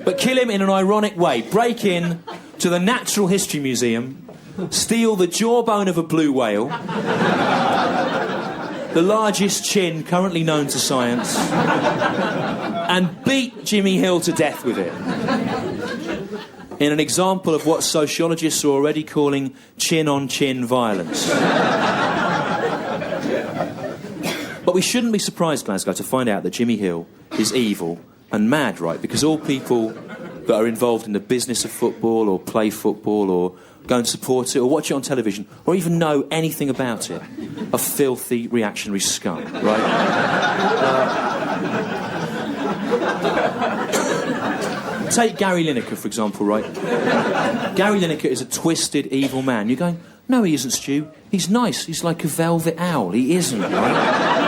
But kill him in an ironic way. Break in to the Natural History Museum, steal the jawbone of a blue whale, the largest chin currently known to science, and beat Jimmy Hill to death with it. In an example of what sociologists are already calling chin-on-chin violence. But we shouldn't be surprised, Glasgow, to find out that Jimmy Hill is evil and mad, right? Because all people that are involved in the business of football or play football or go and support it or watch it on television or even know anything about it are filthy reactionary scum, right? Take Gary Lineker, for example, right? Gary Lineker is a twisted, evil man. You're going, no, he isn't, Stu. He's nice. He's like a velvet owl. He isn't, right?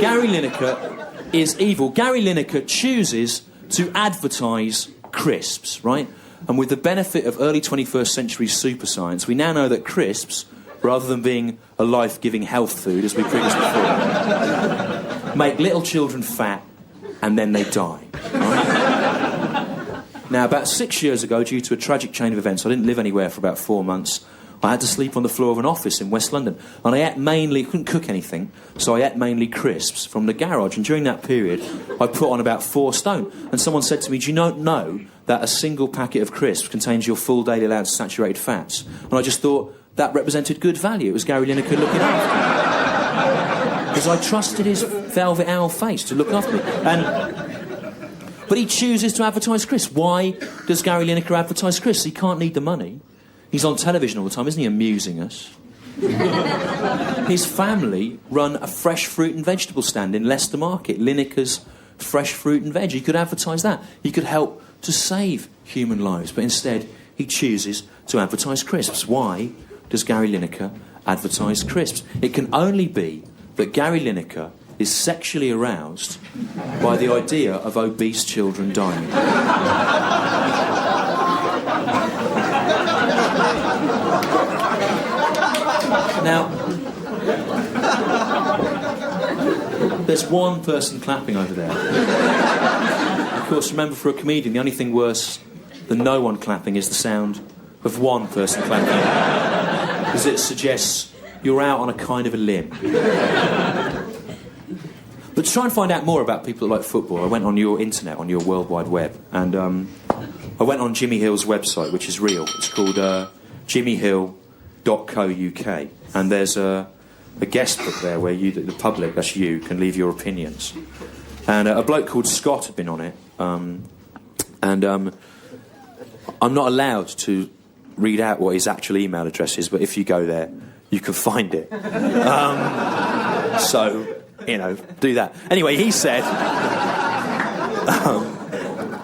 Gary Lineker is evil. Gary Lineker chooses to advertise crisps, right? And with the benefit of early 21st century super science, we now know that crisps, rather than being a life-giving health food, as we previously thought, make little children fat and then they die. Right? Now, about 6 years ago, due to a tragic chain of events, I didn't live anywhere for about 4 months. I had to sleep on the floor of an office in West London. And I ate mainly, couldn't cook anything, so I ate mainly crisps from the garage. And during that period, I put on about 4 stone. And someone said to me, do you not know that a single packet of crisps contains your full daily allowance of saturated fats? And I just thought that represented good value. It was Gary Lineker looking after me. Because I trusted his velvet owl face to look after me. But he chooses to advertise crisps. Why does Gary Lineker advertise crisps? He can't need the money. He's on television all the time, isn't he, amusing us? His family run a fresh fruit and vegetable stand in Leicester Market, Lineker's Fresh Fruit and Veg. He could advertise that. He could help to save human lives, but instead he chooses to advertise crisps. Why does Gary Lineker advertise crisps? It can only be that Gary Lineker is sexually aroused by the idea of obese children dying. Now, there's one person clapping over there. Of course, remember, for a comedian, the only thing worse than no one clapping is the sound of one person clapping, because it suggests you're out on a kind of a limb. But to try and find out more about people that like football, I went on your internet, on your World Wide Web, and I went on Jimmy Hill's website, which is real. It's called jimmyhill.co.uk, and there's a guest book there where you, the public, that's you, can leave your opinions. And a bloke called Scott had been on it, and I'm not allowed to read out what his actual email address is, but if you go there, you can find it. So, you know, do that. Anyway, he said...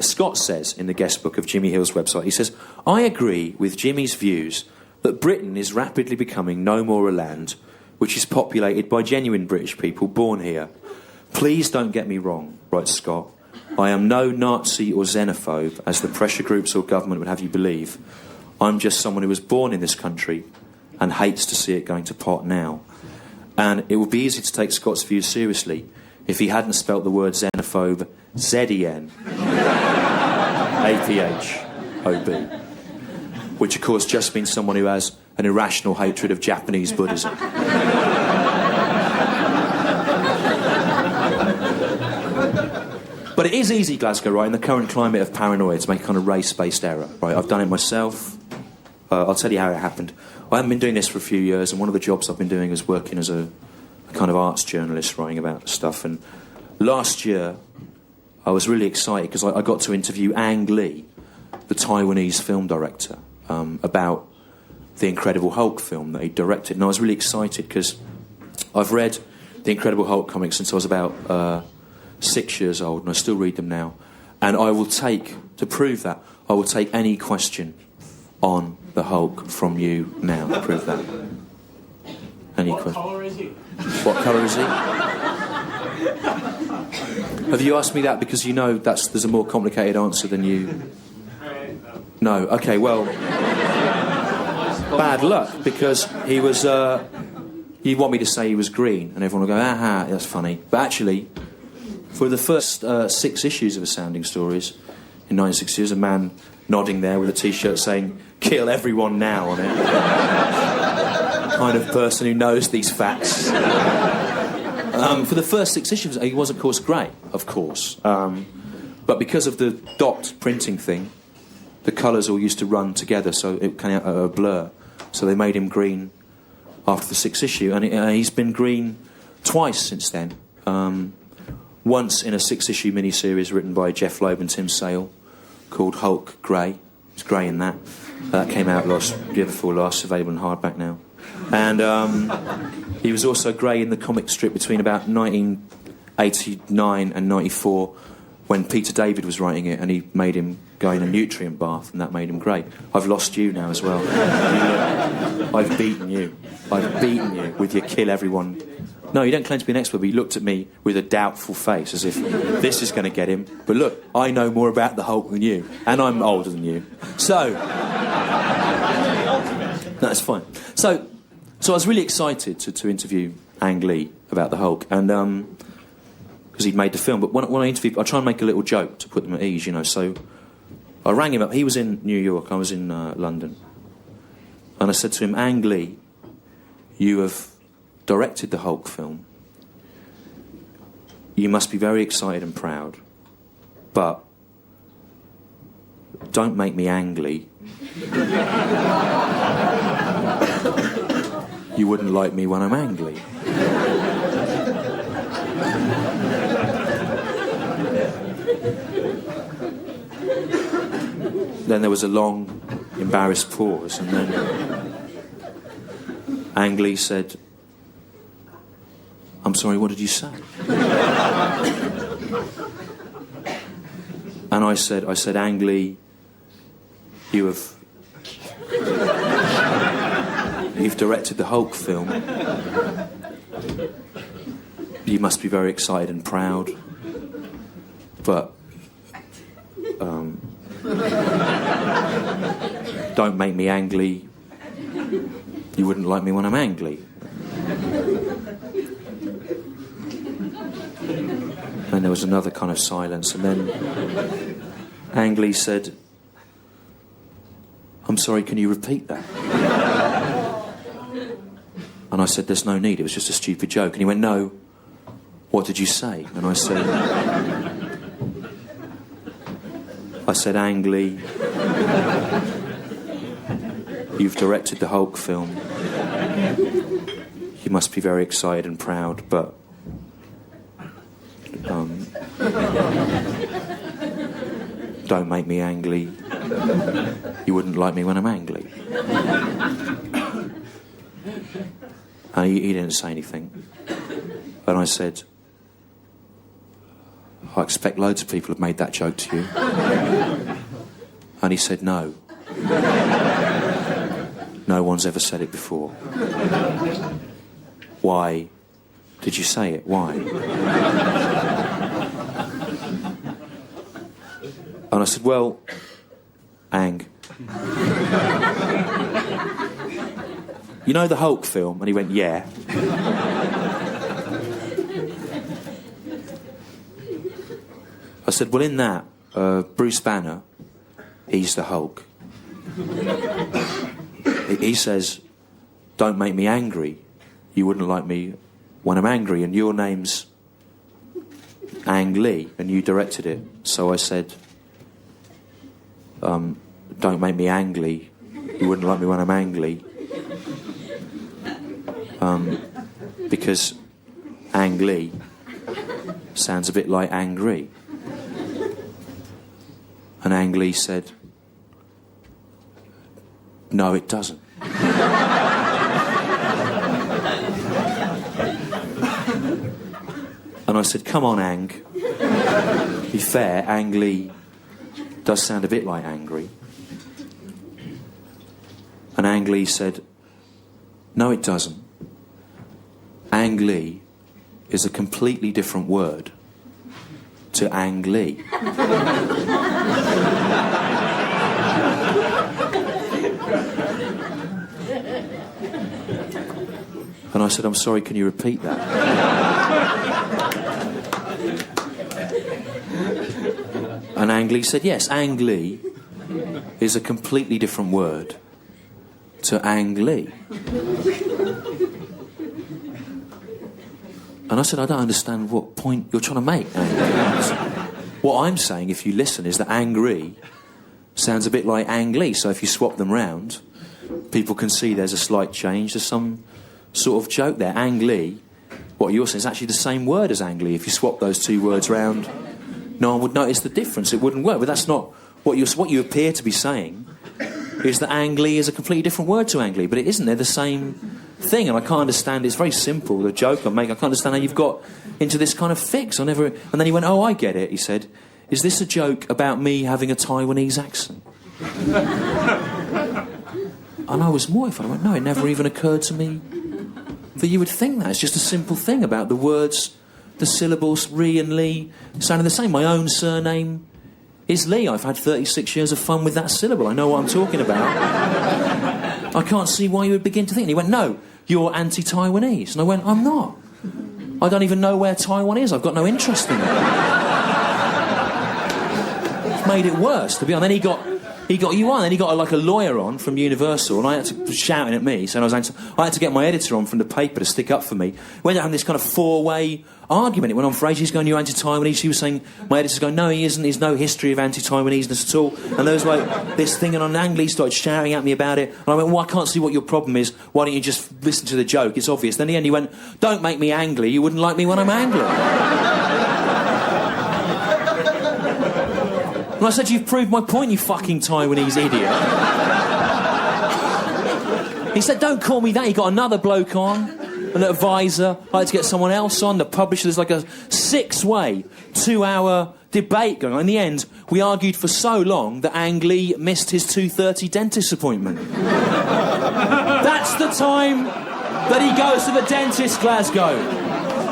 Scott says in the guest book of Jimmy Hill's website, he says, I agree with Jimmy's views that Britain is rapidly becoming no more a land which is populated by genuine British people born here. Please don't get me wrong, writes Scott. I am no Nazi or xenophobe, as the pressure groups or government would have you believe. I'm just someone who was born in this country and hates to see it going to pot now. And it would be easy to take Scott's views seriously if he hadn't spelt the word xenophobe Z-E-N-A-P-H-O-B, which of course just means someone who has an irrational hatred of Japanese Buddhism. But it is easy, Glasgow, right, in the current climate of paranoia, to make a kind of race-based error, right? I've done it myself. I'll tell you how it happened. I haven't been doing this for a few years, and one of the jobs I've been doing is working as a kind of arts journalist, writing about stuff. And last year, I was really excited because I got to interview Ang Lee, the Taiwanese film director, about the Incredible Hulk film that he directed. And I was really excited because I've read the Incredible Hulk comics since I was about 6 years old, and I still read them now. And I will take, to prove that, I will take any question on the Hulk from you now? Prove that. Any questions? What colour is he? What colour is he? Have you asked me that because you know there's a more complicated answer than you? No. Okay. Well, bad luck because he was. You'd want me to say he was green, and everyone would go, "Aha, that's funny." But actually, for the first 6 issues of Astounding Stories in 1960, there's a man nodding there with a T-shirt saying "Kill everyone now" on it. Kind of person who knows these facts. For the first 6 issues, he was, of course, grey, of course. But because of the dot printing thing, the colours all used to run together, so it came out a blur. So they made him green after the 6th issue, and he's been green twice since then. Once in a 6-issue miniseries written by Jeff Loeb and Tim Sale called Hulk Grey. He's grey in that. That came out year before last, available in hardback now. And he was also grey in the comic strip between about 1989 and 94 when Peter David was writing it, and he made him go in a nutrient bath, and that made him grey. I've lost you now as well. I've beaten you. I've beaten you with your kill everyone. No, you don't claim to be an expert, but you looked at me with a doubtful face as if this is going to get him. But look, I know more about the Hulk than you, and I'm older than you. So... That's fine. So I was really excited to interview Ang Lee about the Hulk, and because he'd made the film. But when I interviewed, I try and make a little joke to put them at ease, you know. So I rang him up. He was in New York. I was in London, and I said to him, "Ang Lee, you have directed the Hulk film. You must be very excited and proud, but don't make me Ang Lee. You wouldn't like me when I'm angry." Then there was a long, embarrassed pause, and then Ang Lee said, "I'm sorry, what did you say?" And I said, "Ang Lee, you've directed the Hulk film. You must be very excited and proud, but don't make me angry. You wouldn't like me when I'm angry." And there was another kind of silence, and then Ang Lee said, "I'm sorry, can you repeat that?" And I said, "There's no need, it was just a stupid joke." And he went, "No, what did you say?" And I said, "Ang Lee, you've directed the Hulk film. You must be very excited and proud, but don't make me angry. You wouldn't like me when I'm angry." And he didn't say anything. And I said, "I expect loads of people have made that joke to you." And he said, "No. No one's ever said it before. Why did you say it? Why?" And I said, "Well, Ang, you know the Hulk film?" And he went, "Yeah." I said, "Well, in that, Bruce Banner, he's the Hulk. He says, 'Don't make me angry. You wouldn't like me when I'm angry.' And your name's Ang Lee, and you directed it." So I said, "Don't make me angry. You wouldn't like me when I'm angry. Because Ang Lee sounds a bit like angry." And Ang Lee said, "No, it doesn't." And I said, "Come on, Ang. Be fair, Ang Lee does sound a bit like angry." And Ang Lee said, no, it doesn't. Ang Lee is a completely different word to Ang Lee. And I said, I'm sorry, can you repeat that? And Ang Lee said, yes, Ang Lee is a completely different word to Ang Lee. And I said, I don't understand what point you're trying to make, Ang Lee. What I'm saying, if you listen, is that angry sounds a bit like Ang Lee. So if you swap them round, people can see there's a slight change. There's some sort of joke there. Ang Lee, what you're saying, is actually the same word as Ang Lee. If you swap those two words round, no one would notice the difference. It wouldn't work. But that's not what you appear to be saying, is that Ang Lee is a completely different word to Ang Lee. But it isn't. They're the same thing. And I can't understand. It's very simple, the joke I'm making. I can't understand how you've got into this kind of fix. And then he went, oh, I get it, he said. Is this a joke about me having a Taiwanese accent? And I was mortified. I went, no, it never even occurred to me that you would think that. It's just a simple thing about the words, the syllables, Ree and Lee, sounding the same. My own surname is Lee. I've had 36 years of fun with that syllable. I know what I'm talking about. I can't see why you would begin to think. And he went, no, you're anti-Taiwanese. And I went, I'm not. I don't even know where Taiwan is. I've got no interest in it. It's made it worse, to be honest. Then he got you on, then he got a lawyer on from Universal, and I had to shouting at me, saying I had to get my editor on from the paper to stick up for me. We ended up having this kind of four-way argument. It went on for ages. He's going, you're anti-Taiwanese. She was saying, my editor's going, no, he isn't. There's no history of anti-Taiwaneseness at all. And there was this thing, and Ang Lee started shouting at me about it. And I went, well, I can't see what your problem is. Why don't you just listen to the joke? It's obvious. Then in the end he went, don't make me angry. You wouldn't like me when I'm angry. And I said, you've proved my point, you fucking Taiwanese idiot. He said, don't call me that. He got another bloke on, an advisor. I had to get someone else on, the publisher. There's like a 6-way, 2-hour debate going on. In the end, we argued for so long that Ang Lee missed his 2:30 dentist appointment. That's the time that he goes to the dentist, Glasgow.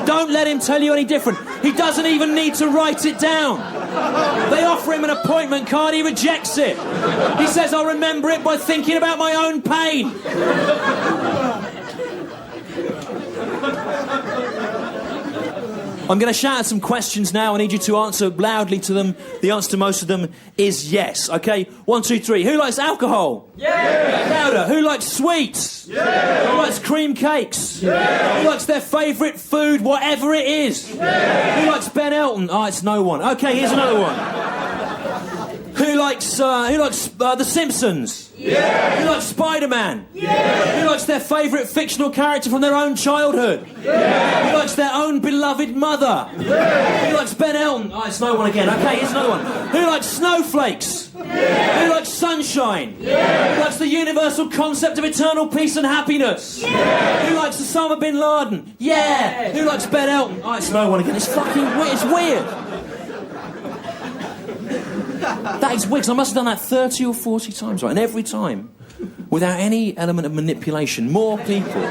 Don't let him tell you any different. He doesn't even need to write it down. They offer him an appointment card, he rejects it. He says, I'll remember it by thinking about my own pain. I'm going to shout out some questions now. I need you to answer loudly to them. The answer to most of them is yes. Okay, 1, 2, 3. Who likes alcohol? Yeah. Louder. Who likes sweets? Yeah. Who likes cream cakes? Yeah. Who likes their favourite food, whatever it is? Yeah. Who likes Ben Elton? Oh, it's no one. Okay, here's another one. Who likes The Simpsons? Yeah. Who likes Spider-Man? Yeah. Who likes their favourite fictional character from their own childhood? Yeah. Who likes their own beloved mother? Yeah. Who likes Ben Elton? Oh, it's no one again. Okay, here's another one. Who likes snowflakes? Yeah. Who likes sunshine? Yeah. Who likes the universal concept of eternal peace and happiness? Yeah. Who likes Osama bin Laden? Yeah. Who likes Ben Elton? Oh, it's no one again. It's fucking weird. It's weird. That is weird, 'cause I must have done that 30 or 40 times, right? And every time, without any element of manipulation, more people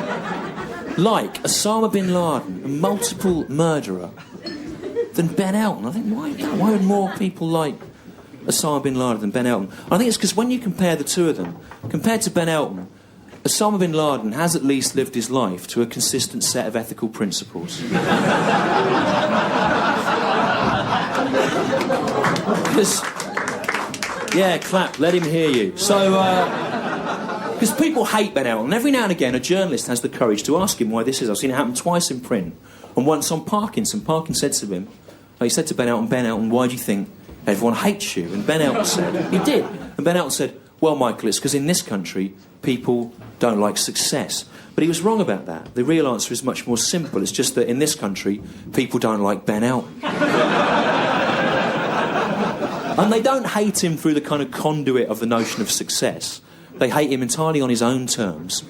like Osama bin Laden, a multiple murderer, than Ben Elton. I think, why would more people like Osama bin Laden than Ben Elton? I think it's because when you compare the two of them, compared to Ben Elton, Osama bin Laden has at least lived his life to a consistent set of ethical principles. Yeah, clap, let him hear you. So, because people hate Ben Elton, and every now and again a journalist has the courage to ask him why this is. I've seen it happen twice in print, and once on Parkinson. Parkinson said to him, he said to Ben Elton, why do you think everyone hates you? And Ben Elton said, he did. And Ben Elton said, well, Michael, it's because in this country people don't like success. But he was wrong about that. The real answer is much more simple. It's just that in this country people don't like Ben Elton. And they don't hate him through the kind of conduit of the notion of success. They hate him entirely on his own terms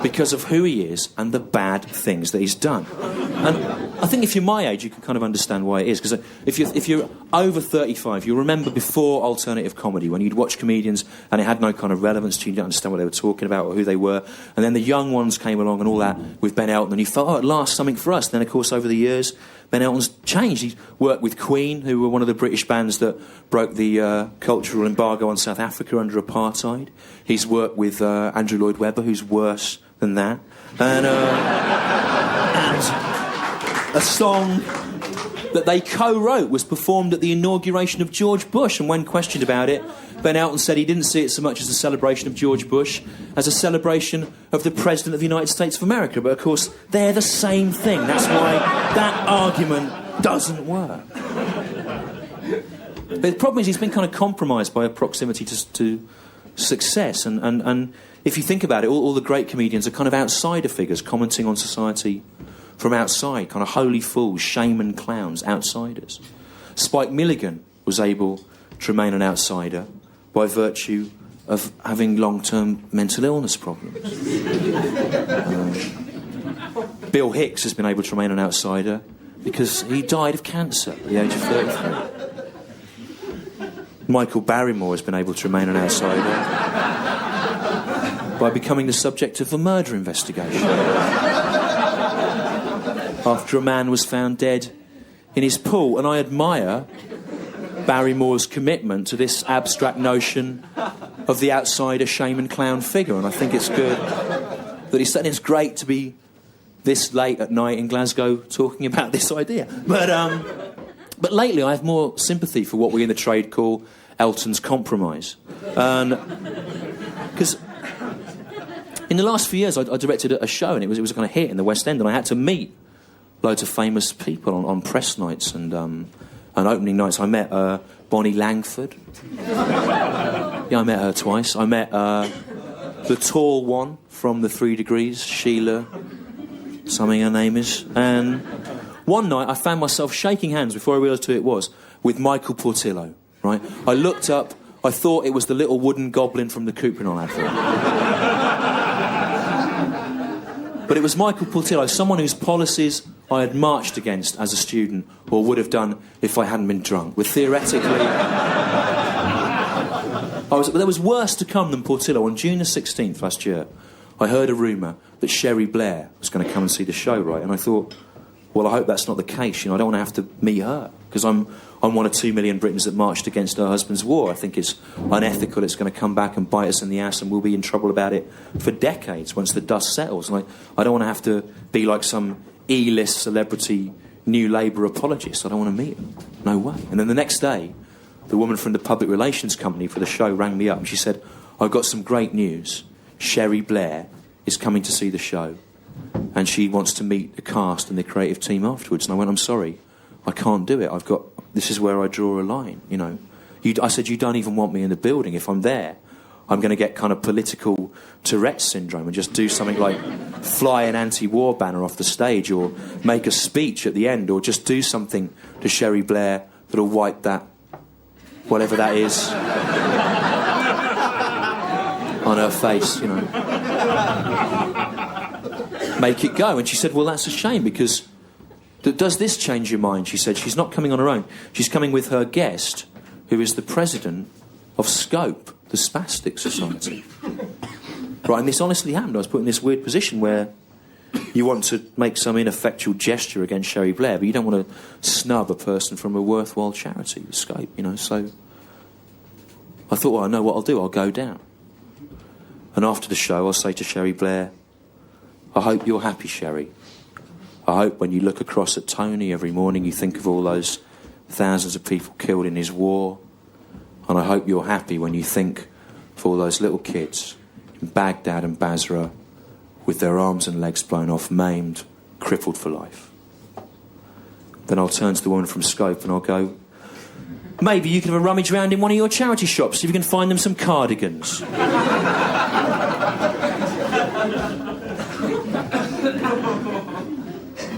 because of who he is and the bad things that he's done. And I think if you're my age, you can kind of understand why it is. Because if you're over 35, you'll remember before alternative comedy, when you'd watch comedians and it had no kind of relevance to you, you didn't understand what they were talking about or who they were. And then the young ones came along and all that with Ben Elton, and you felt, oh, at last, something for us. Then, of course, over the years, Ben Elton's changed. He's worked with Queen, who were one of the British bands that broke the cultural embargo on South Africa under apartheid. He's worked with Andrew Lloyd Webber, who's worse than that. And a song that they co-wrote was performed at the inauguration of George Bush, and when questioned about it, Ben Elton said he didn't see it so much as a celebration of George Bush as a celebration of the President of the United States of America. But of course, they're the same thing. That's why that argument doesn't work. But the problem is he's been kind of compromised by a proximity to success, and if you think about it, all the great comedians are kind of outsider figures commenting on society from outside, kind of holy fools, shaman clowns, outsiders. Spike Milligan was able to remain an outsider by virtue of having long-term mental illness problems. Bill Hicks has been able to remain an outsider because he died of cancer at the age of 33. Michael Barrymore has been able to remain an outsider by becoming the subject of a murder investigation after a man was found dead in his pool. And I admire Barrymore's commitment to this abstract notion of the outsider shaman clown figure, and I think it's good that he's saying it's great to be this late at night in Glasgow talking about this idea. But lately I have more sympathy for what we in the trade call Elton's compromise. Because in the last few years I directed a show, and it was a kind of hit in the West End, and I had to meet loads of famous people on press nights and opening nights. I met Bonnie Langford. Yeah, I met her twice. I met the tall one from the 3 Degrees, Sheila, something her name is. And one night I found myself shaking hands before I realised who it was, with Michael Portillo, right? I looked up, I thought it was the little wooden goblin from the Cuprinol advert. But it was Michael Portillo, someone whose policies I had marched against as a student, or would have done if I hadn't been drunk. With theoretically... But there was worse to come than Portillo. On June the 16th last year, I heard a rumour that Sherry Blair was going to come and see the show, right? And I thought, well, I hope that's not the case. You know, I don't want to have to meet her, because I'm one of 2 million Britons that marched against her husband's war. I think it's unethical. It's going to come back and bite us in the ass, and we'll be in trouble about it for decades once the dust settles. And I don't want to have to be like some E-list celebrity New Labour apologist. I don't want to meet her. No way. And then the next day, the woman from the public relations company for the show rang me up, and she said, I've got some great news. Sherry Blair is coming to see the show, and she wants to meet the cast and the creative team afterwards. And I went, I'm sorry, I can't do it. This is where I draw a line, you know. I said, you don't even want me in the building. If I'm there, I'm going to get kind of political Tourette's syndrome and just do something like fly an anti-war banner off the stage, or make a speech at the end, or just do something to Sherry Blair that'll wipe that, whatever that is, on her face, you know. Make it go. And she said, well, that's a shame, because does this change your mind? She said, she's not coming on her own. She's coming with her guest, who is the president of Scope, the Spastic Society. Right, and this honestly happened. I was put in this weird position where you want to make some ineffectual gesture against Sherry Blair, but you don't want to snub a person from a worthwhile charity, Scope, you know. So I thought, well, I know what I'll do. I'll go down. And after the show, I'll say to Sherry Blair, I hope you're happy, Sherry. I hope when you look across at Tony every morning, you think of all those thousands of people killed in his war. And I hope you're happy when you think of all those little kids in Baghdad and Basra with their arms and legs blown off, maimed, crippled for life. Then I'll turn to the woman from Scope and I'll go, maybe you can have a rummage round in one of your charity shops, see if you can find them some cardigans.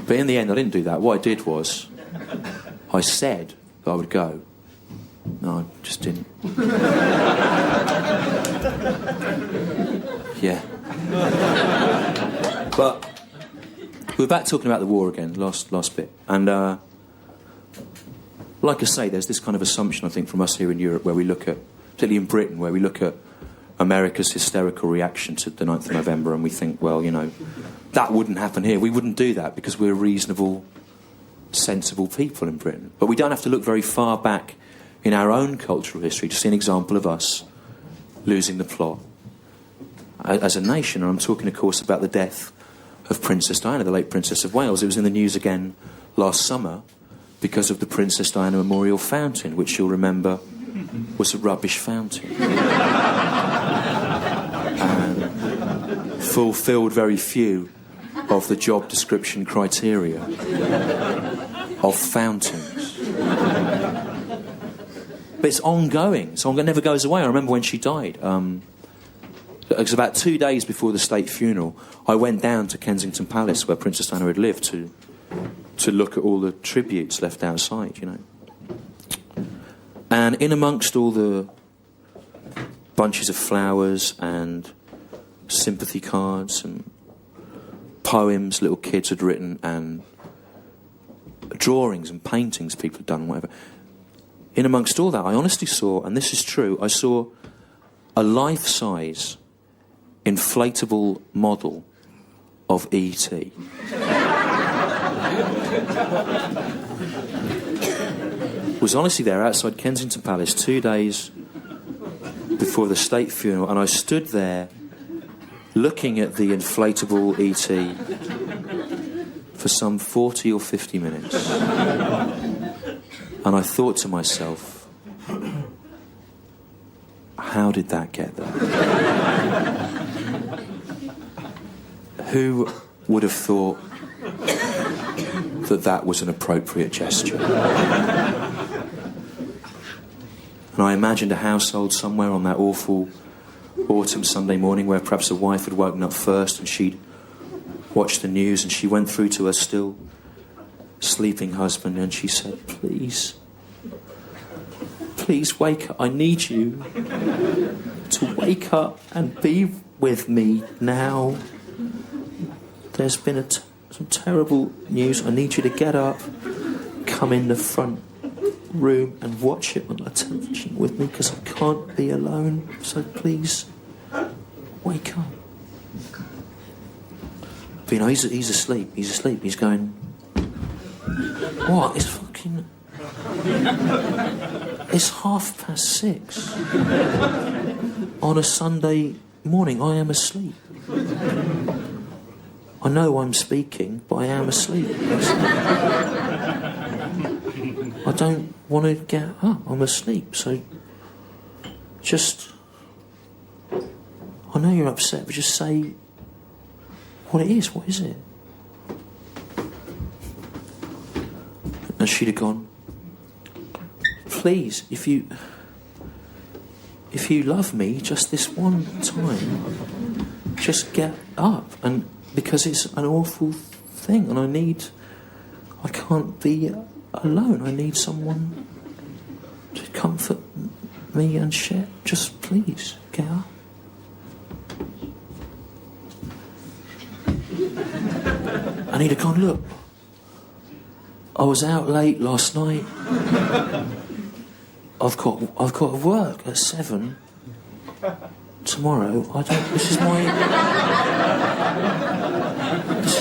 But in the end, I didn't do that. What I did was, I said that I would go. No, I just didn't. Yeah. But we're back talking about the war again, last bit. And like I say, there's this kind of assumption, I think, from us here in Europe, where we look at, particularly in Britain, where we look at America's hysterical reaction to the 9th of November and we think, well, you know, that wouldn't happen here. We wouldn't do that because we're reasonable, sensible people in Britain. But we don't have to look very far back in our own cultural history to see an example of us losing the plot as a nation. And I'm talking, of course, about the death of Princess Diana, the late Princess of Wales. It was in the news again last summer because of the Princess Diana Memorial Fountain, which you'll remember was a rubbish fountain. And fulfilled very few of the job description criteria of fountains. But it's ongoing. It never goes away. I remember when she died. It was about 2 days before the state funeral. I went down to Kensington Palace, where Princess Diana had lived, to look at all the tributes left outside, you know. And in amongst all the bunches of flowers and sympathy cards and poems little kids had written and drawings and paintings people had done, whatever, in amongst all that, I honestly saw, and this is true, I saw a life-size inflatable model of E.T. Was honestly there outside Kensington Palace 2 days before the state funeral, and I stood there looking at the inflatable E.T. for some 40 or 50 minutes. And I thought to myself, how did that get there? Who would have thought that that was an appropriate gesture? And I imagined a household somewhere on that awful autumn Sunday morning where perhaps a wife had woken up first and she'd watched the news and she went through to her still sleeping husband and she said, please wake up. I need you to wake up and be with me now. There's been some terrible news. I need you to get up, come in the front room and watch it on the television with me because I can't be alone. So please, wake up. But you know, he's asleep. He's asleep. He's going, what? It's 6:30 on a Sunday morning. I am asleep. I know I'm speaking, but I am asleep. I don't want to get up. I'm asleep. So just, I know you're upset, but just say what it is. What is it? And she'd have gone, please, if you love me just this one time, just get up. And because it's an awful thing and I can't be alone. I need someone to comfort me and share. Just please, get up. And he'd have gone, look, I was out late last night. I've got to work at 7 tomorrow. This is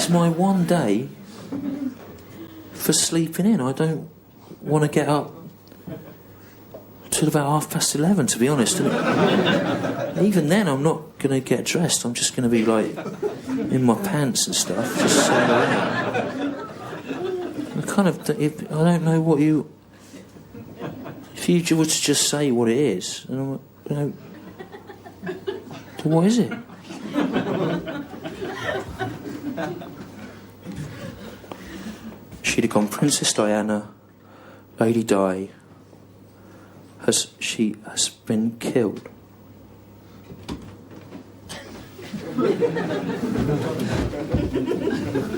my one day for sleeping in. I don't want to get up till about 11:30, to be honest. And even then, I'm not going to get dressed. I'm just going to be like in my pants and stuff, just sitting around. I don't know what you. If you were to just say what it is, and what is it? She'd have gone, Princess Diana, Lady Di, she has been killed.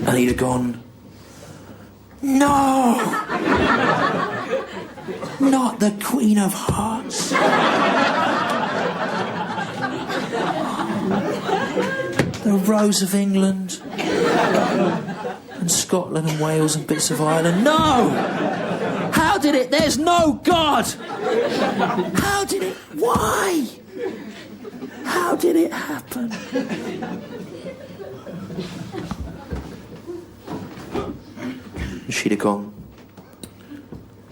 And he'd have gone, no! Not the Queen of Hearts. The Rose of England. and Scotland and Wales and bits of Ireland. No! How did it? There's no God! How did it? Why? How did it happen? She'd have gone.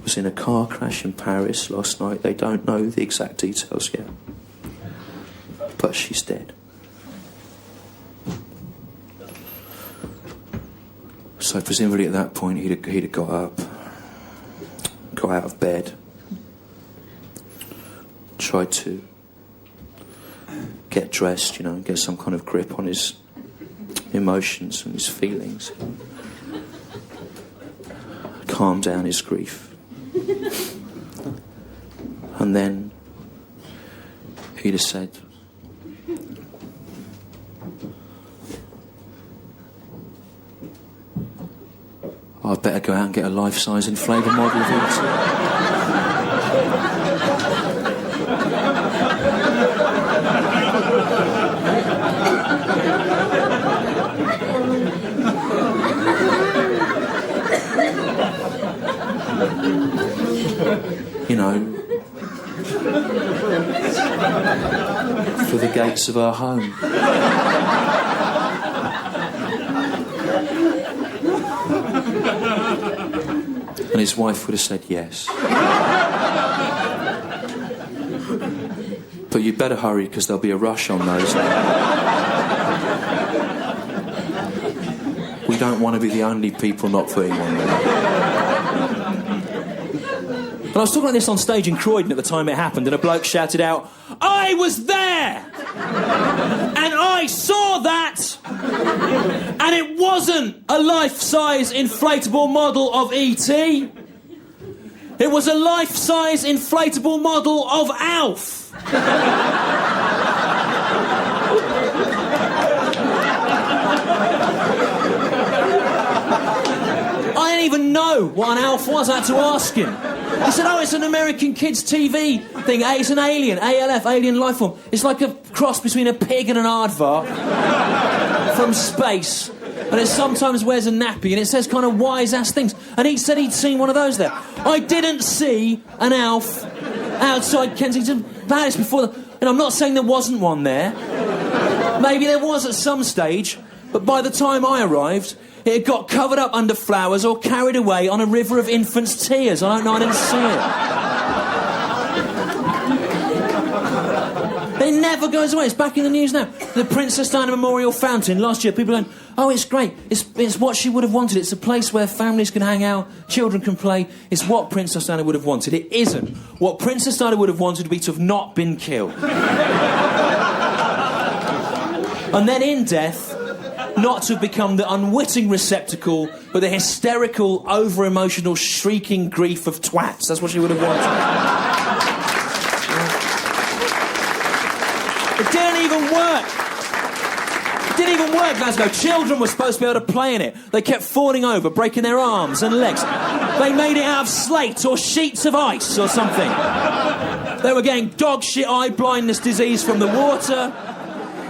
Was in a car crash in Paris last night. They don't know the exact details yet. But she's dead. So presumably at that point he'd have got up, got out of bed, tried to get dressed, you know, and get some kind of grip on his emotions and his feelings. Calm down his grief. And then he'd have said, I'd better go out and get a life-size inflatable model of it. You know, for the gates of our home. And his wife would have said yes. But you'd better hurry because there'll be a rush on those. We don't want to be the only people not putting one there. And I was talking about this on stage in Croydon at the time it happened, and a bloke shouted out, I was there! And I saw that! And it wasn't a life-size inflatable model of E.T. It was a life-size inflatable model of Alf. I didn't even know what an Alf was. I had to ask him. He said, oh, it's an American kids' TV thing. It's an alien, ALF, alien life form. It's like a cross between a pig and an aardvark from space. And it sometimes wears a nappy and it says kind of wise-ass things. And he said he'd seen one of those there. I didn't see an Alf outside Kensington Palace before. And I'm not saying there wasn't one there. Maybe there was at some stage. But by the time I arrived, it had got covered up under flowers or carried away on a river of infants' tears. I don't know, I didn't see it. It never goes away. It's back in the news now. The Princess Diana Memorial Fountain. Last year, people going, oh, it's great. It's what she would have wanted. It's a place where families can hang out, children can play. It's what Princess Diana would have wanted. It isn't. What Princess Diana would have wanted would be to have not been killed. And then in death, not to have become the unwitting receptacle, but the hysterical, over-emotional, shrieking grief of twats. That's what she would have wanted. It didn't even work. It didn't even work, Glasgow. Children were supposed to be able to play in it. They kept falling over, breaking their arms and legs. They made it out of slate or sheets of ice or something. They were getting dog shit eye blindness disease from the water.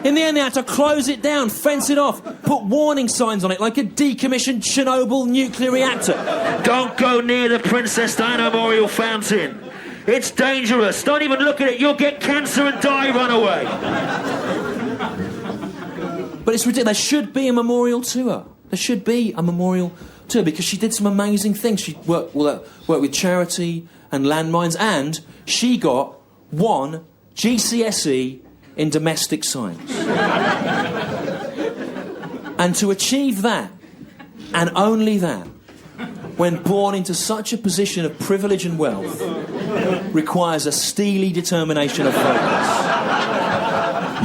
In the end, they had to close it down, fence it off, put warning signs on it like a decommissioned Chernobyl nuclear reactor. Don't go near the Princess Diana Memorial Fountain. It's dangerous. Don't even look at it. You'll get cancer and die. Run away. But it's ridiculous. There should be a memorial to her. There should be a memorial to her because she did some amazing things. She worked with charity and landmines, and she got 1 GCSE in domestic science. And to achieve that, and only that, when born into such a position of privilege and wealth, requires a steely determination of focus.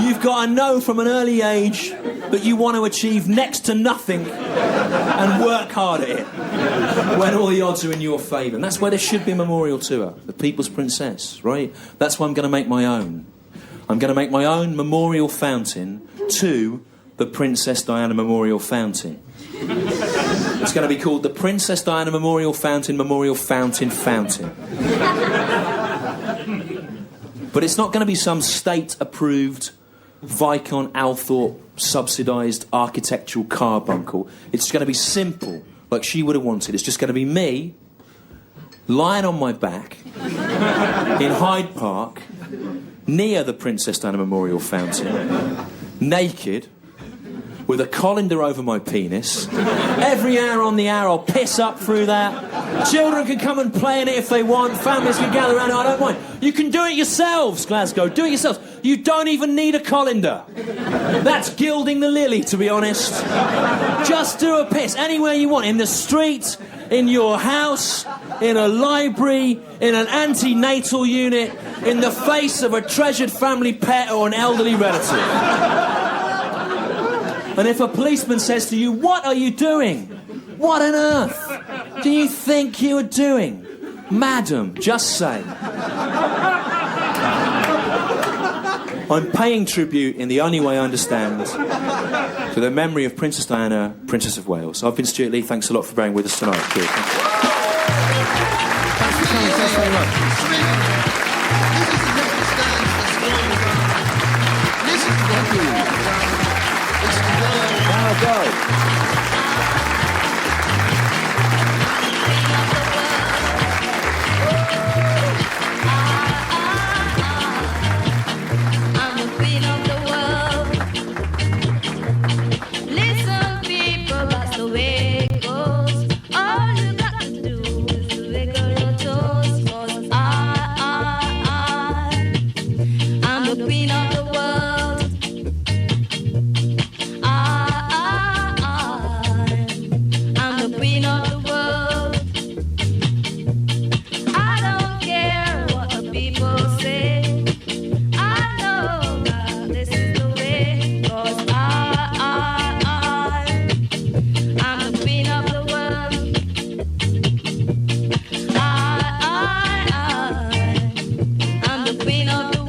You've got to know from an early age that you want to achieve next to nothing and work hard at it when all the odds are in your favour. And that's why there should be a memorial to her, the People's Princess, right? That's why I'm going to make my own. I'm going to make my own memorial fountain to the Princess Diana Memorial Fountain. It's going to be called the Princess Diana Memorial Fountain Memorial Fountain Fountain. But it's not going to be some state-approved Viscount Althorpe subsidised architectural carbuncle. It's going to be simple, like she would have wanted. It's just going to be me lying on my back in Hyde Park near the Princess Diana Memorial Fountain, naked, with a colander over my penis. Every hour on the hour I'll piss up through that. Children can come and play in it if they want. Families can gather around it, I don't mind. You can do it yourselves, Glasgow. Do it yourselves. You don't even need a colander. That's gilding the lily, to be honest. Just do a piss anywhere you want. In the street, in your house, in a library, in an antenatal unit, in the face of a treasured family pet or an elderly relative. And if a policeman says to you, "What are you doing? What on earth do you think you are doing?" Madam, just say, "I'm paying tribute in the only way I understand to the memory of Princess Diana, Princess of Wales." I've been Stewart Lee. Thanks a lot for bearing with us tonight. Cheers. Thanks for coming. Thanks very much. I'm the queen of the world. Listen, people, that's the way it goes. All you got to do is to wiggle your toes. 'Cause I'm the queen of the world. I'm the queen of the world. I don't care what the people say. I know that this is the way. 'Cause I'm the queen of the world. I'm the queen of the world.